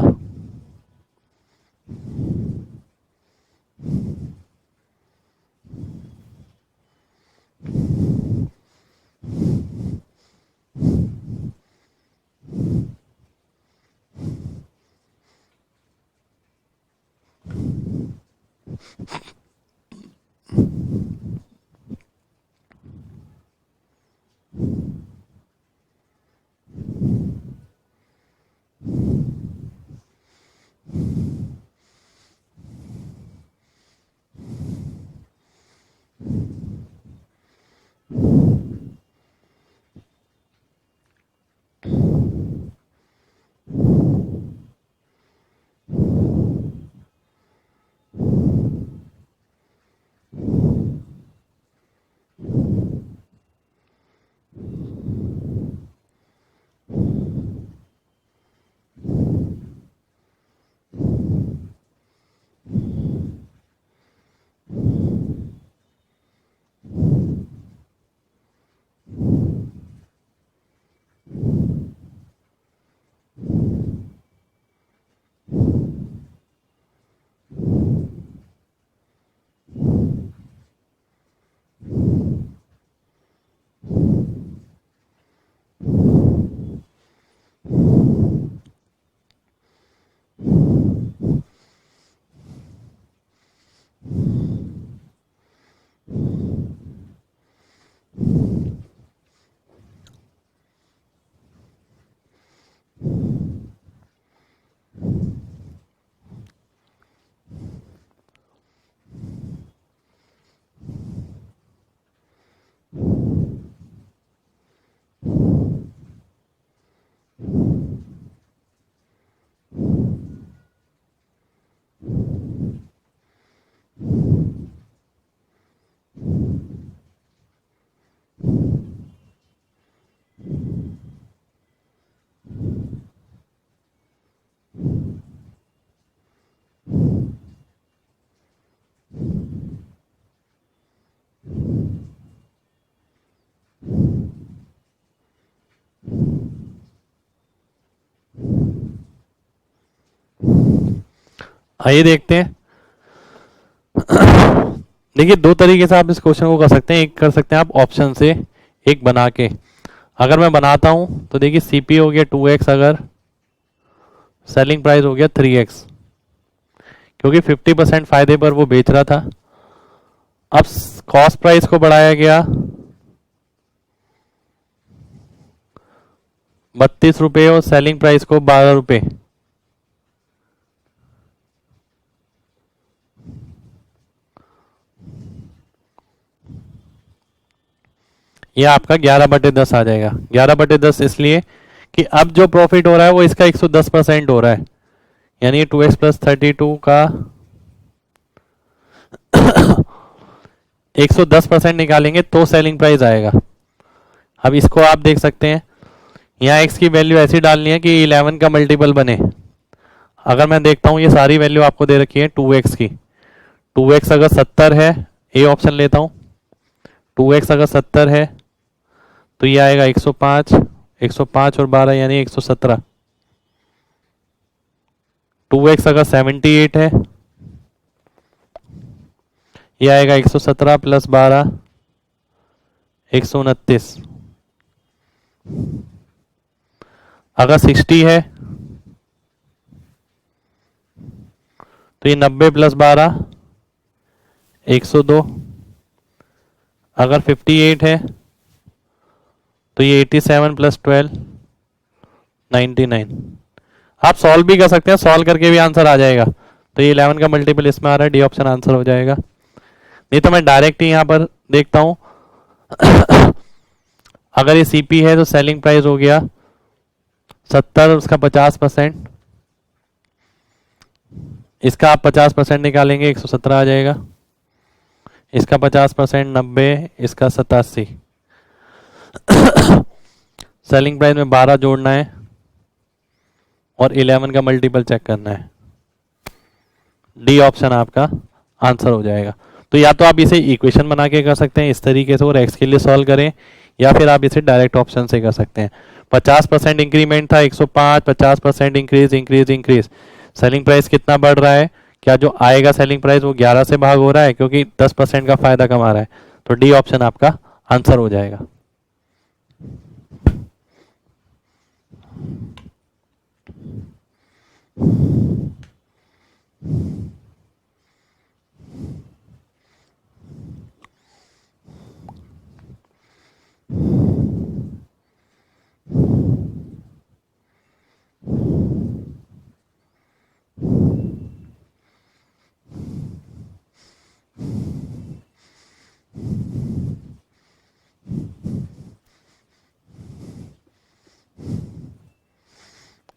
आइए देखते हैं। देखिए दो तरीके से आप इस क्वेश्चन को कर सकते हैं। एक कर सकते हैं आप ऑप्शन से, एक बना के। अगर मैं बनाता हूं तो देखिए सीपी हो गया 2x, अगर सेलिंग प्राइस हो गया 3x, क्योंकि 50% फायदे पर वो बेच रहा था। अब कॉस्ट प्राइस को बढ़ाया गया 32 रुपये और सेलिंग प्राइस को 12 रुपये। यह आपका 11/10 आ जाएगा। 11/10 इसलिए कि अब जो प्रॉफिट हो रहा है वो इसका 110% हो रहा है, यानी 2x प्लस 32 का 110% निकालेंगे तो सेलिंग प्राइस आएगा। अब इसको आप देख सकते हैं, यहाँ x की वैल्यू ऐसी डालनी है कि 11 का मल्टीपल बने। अगर मैं देखता हूँ ये सारी वैल्यू आपको दे रखी है 2x की। 2x अगर 70 है, ए ऑप्शन लेता हूँ, 2x अगर 70 है तो ये आएगा 105, 105 और 12 यानी 117। 2x अगर 78 है, ये आएगा 117 प्लस 12 129। अगर 60 है तो ये 90 प्लस 12 102। अगर 58 है तो ये 87 प्लस 12 99। आप सॉल्व भी कर सकते हैं, सॉल्व करके भी आंसर आ जाएगा। तो ये 11 का मल्टीपल इसमें आ रहा है, डी ऑप्शन आंसर हो जाएगा। नहीं तो मैं डायरेक्ट ही यहाँ पर देखता हूँ। अगर ये सीपी है तो सेलिंग प्राइस हो गया 70, उसका 50%, इसका आप 50% निकालेंगे 117 आ जाएगा। इसका 50% 90, इसका 87। सेलिंग प्राइस में 12 जोड़ना है और 11 का मल्टीपल चेक करना है। डी ऑप्शन आपका आंसर हो जाएगा। तो या तो आप इसे इक्वेशन बना के कर सकते हैं इस तरीके से और एक्स के लिए सॉल्व करें, या फिर आप इसे डायरेक्ट ऑप्शन से कर सकते हैं। 50% इंक्रीमेंट था 105, 50% increase increase increase. Selling price कितना बढ़ रहा है, क्या जो आएगा सेलिंग प्राइस वो 11 से भाग हो रहा है, क्योंकि 10% का फायदा कमा रहा है। तो डी ऑप्शन आपका आंसर हो जाएगा।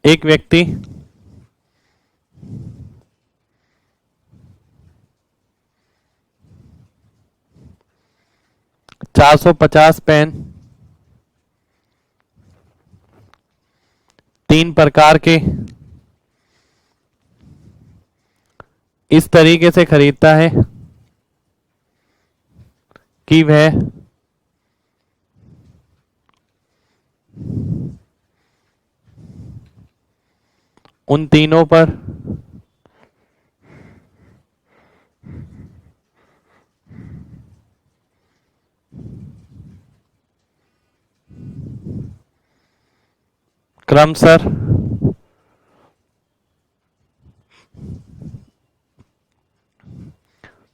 एक व्यक्ति 450 पेन 3 प्रकार के इस तरीके से खरीदता है कि वह उन तीनों पर क्रमशः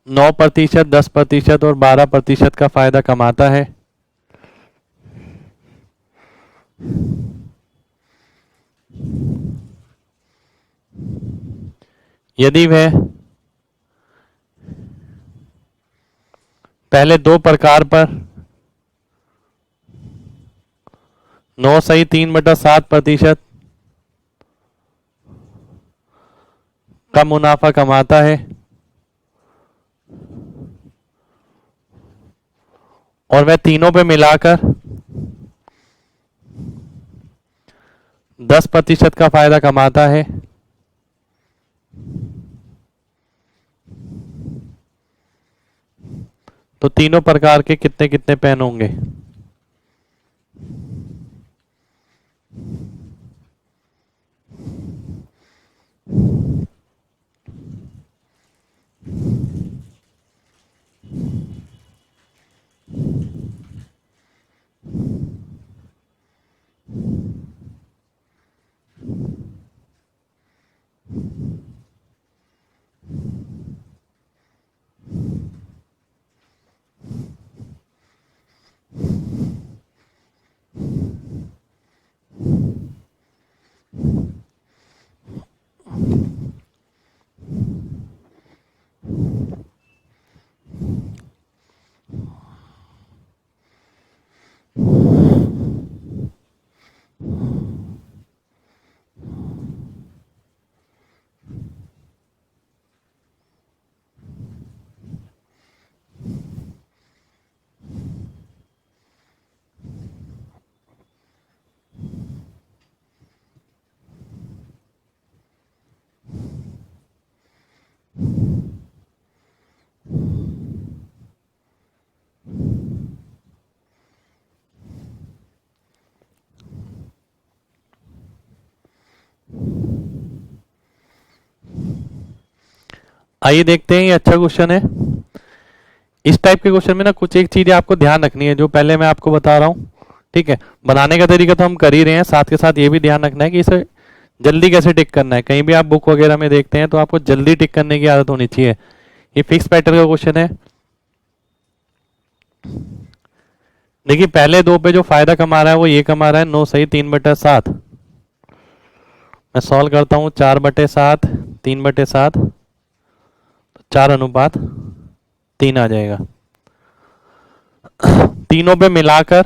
9%, 10% और 12% का फायदा कमाता है। यदि वह पहले 2 प्रकार पर 9 सही 3/7% का मुनाफा कमाता है और वह तीनों पे मिलाकर 10% का फायदा कमाता है, तो तीनों प्रकार के कितने कितने पेन होंगे। आइए देखते हैं, ये अच्छा क्वेश्चन है। इस टाइप के क्वेश्चन में ना कुछ एक चीजें आपको ध्यान रखनी है जो पहले मैं आपको बता रहा हूँ, ठीक है। बनाने का तरीका तो हम कर ही रहे हैं, साथ के साथ ये भी ध्यान रखना है कि इसे जल्दी कैसे टिक करना है। कहीं भी आप बुक वगैरह में देखते हैं तो आपको जल्दी टिक करने की आदत होनी चाहिए। ये फिक्स पैटर्न का क्वेश्चन है। देखिए पहले दो पे जो फायदा कमा रहा है वो ये कमा रहा है 9 सही 3/7। मैं सॉल्व करता हूँ, 4/7 3/7 तो 4:3 आ जाएगा। तीनों पे मिलाकर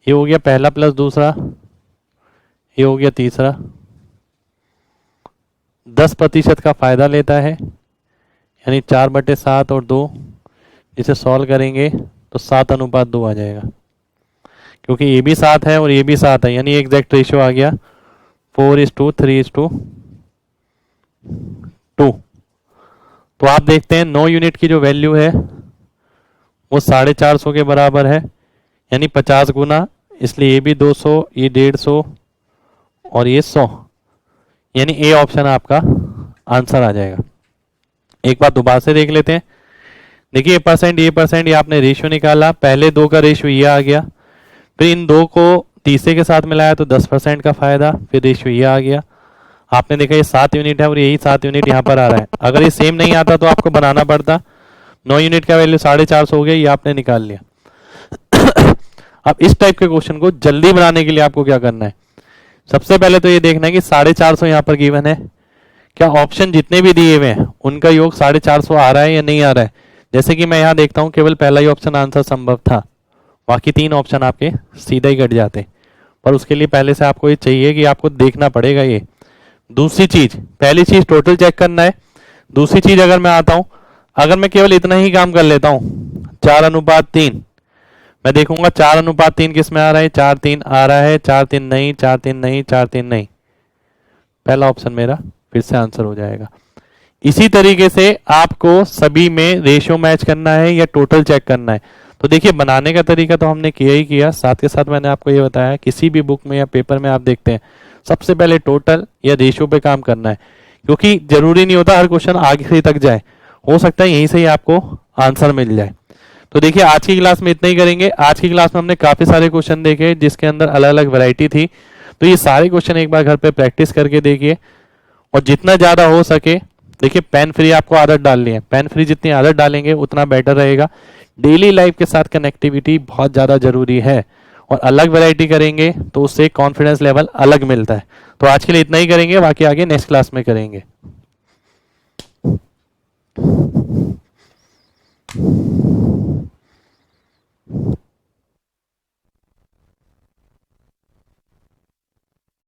ये हो गया पहला प्लस दूसरा, ये हो गया तीसरा। 10% का फायदा लेता है, यानी 4/7 और 2, इसे सॉल्व करेंगे तो 7:2 आ जाएगा। क्योंकि ये भी 7 है और ये भी 7 है, यानी एग्जैक्ट रेशियो आ गया 4:3:2। तो आप देखते हैं 9 यूनिट की जो वैल्यू है वो 450 के बराबर है, यानी 50 गुना, इसलिए ये भी 200, ये 150 और ये 100, यानी ए ऑप्शन आपका आंसर आ जाएगा। एक बार दोबारा से देख लेते हैं। देखिए ये परसेंट ये आपने रेशियो निकाला, पहले दो का रेशियो ये आ गया, फिर इन दो को तीसरे के साथ मिलाया तो 10% का फायदा, फिर रेशियो ये आ गया। आपने देखा ये 7 यूनिट है और यही 7 यूनिट यहाँ पर आ रहा है। अगर ये सेम नहीं आता तो आपको बनाना पड़ता। 9 यूनिट का वैल्यू 450 हो गया, ये आपने निकाल लिया। अब इस टाइप के क्वेश्चन को जल्दी बनाने के लिए आपको क्या करना है, सबसे पहले तो ये देखना है कि 450 यहाँ पर गिवन है, क्या ऑप्शन जितने भी दिए हुए हैं उनका योग 450 आ रहा है या नहीं आ रहा है। जैसे कि मैं यहाँ देखता हूँ केवल पहला ही ऑप्शन आंसर संभव था, बाकी 3 ऑप्शन आपके सीधा ही कट जाते। पर उसके लिए पहले से आपको ये चाहिए कि आपको देखना पड़ेगा ये। दूसरी चीज, पहली चीज टोटल चेक करना है। दूसरी चीज अगर मैं आता हूं, अगर मैं केवल इतना ही काम कर लेता हूं 4:3, मैं देखूंगा 4:3 किस में आ रहा है, 4:3 आ रहा है, 4:3 नहीं, 4:3 नहीं, 4:3 नहीं, पहला ऑप्शन मेरा फिर से आंसर हो जाएगा। इसी तरीके से आपको सभी में रेशियो मैच करना है या टोटल चेक करना है। तो देखिए बनाने का तरीका तो हमने किया ही किया, साथ के साथ मैंने आपको ये बताया किसी भी बुक में या पेपर में आप देखते हैं सबसे पहले टोटल या रेशियो पे काम करना है, क्योंकि जरूरी नहीं होता हर क्वेश्चन आगे तक जाए, हो सकता है यहीं से ही आपको आंसर मिल जाए। तो देखिए आज की क्लास में इतना ही करेंगे। आज की क्लास में हमने काफी सारे क्वेश्चन देखे जिसके अंदर अलग अलग वैरायटी थी, तो ये सारे क्वेश्चन एक बार घर पे प्रैक्टिस करके देखिए और जितना ज्यादा हो सके देखिए पेन फ्री आपको आदत डालनी है। पेन फ्री जितनी आदत डालेंगे उतना बेटर रहेगा। डेली लाइफ के साथ कनेक्टिविटी बहुत ज्यादा जरूरी है और अलग वैरायटी करेंगे तो उससे कॉन्फिडेंस लेवल अलग मिलता है। तो आज के लिए इतना ही करेंगे, बाकी आगे नेक्स्ट क्लास में करेंगे।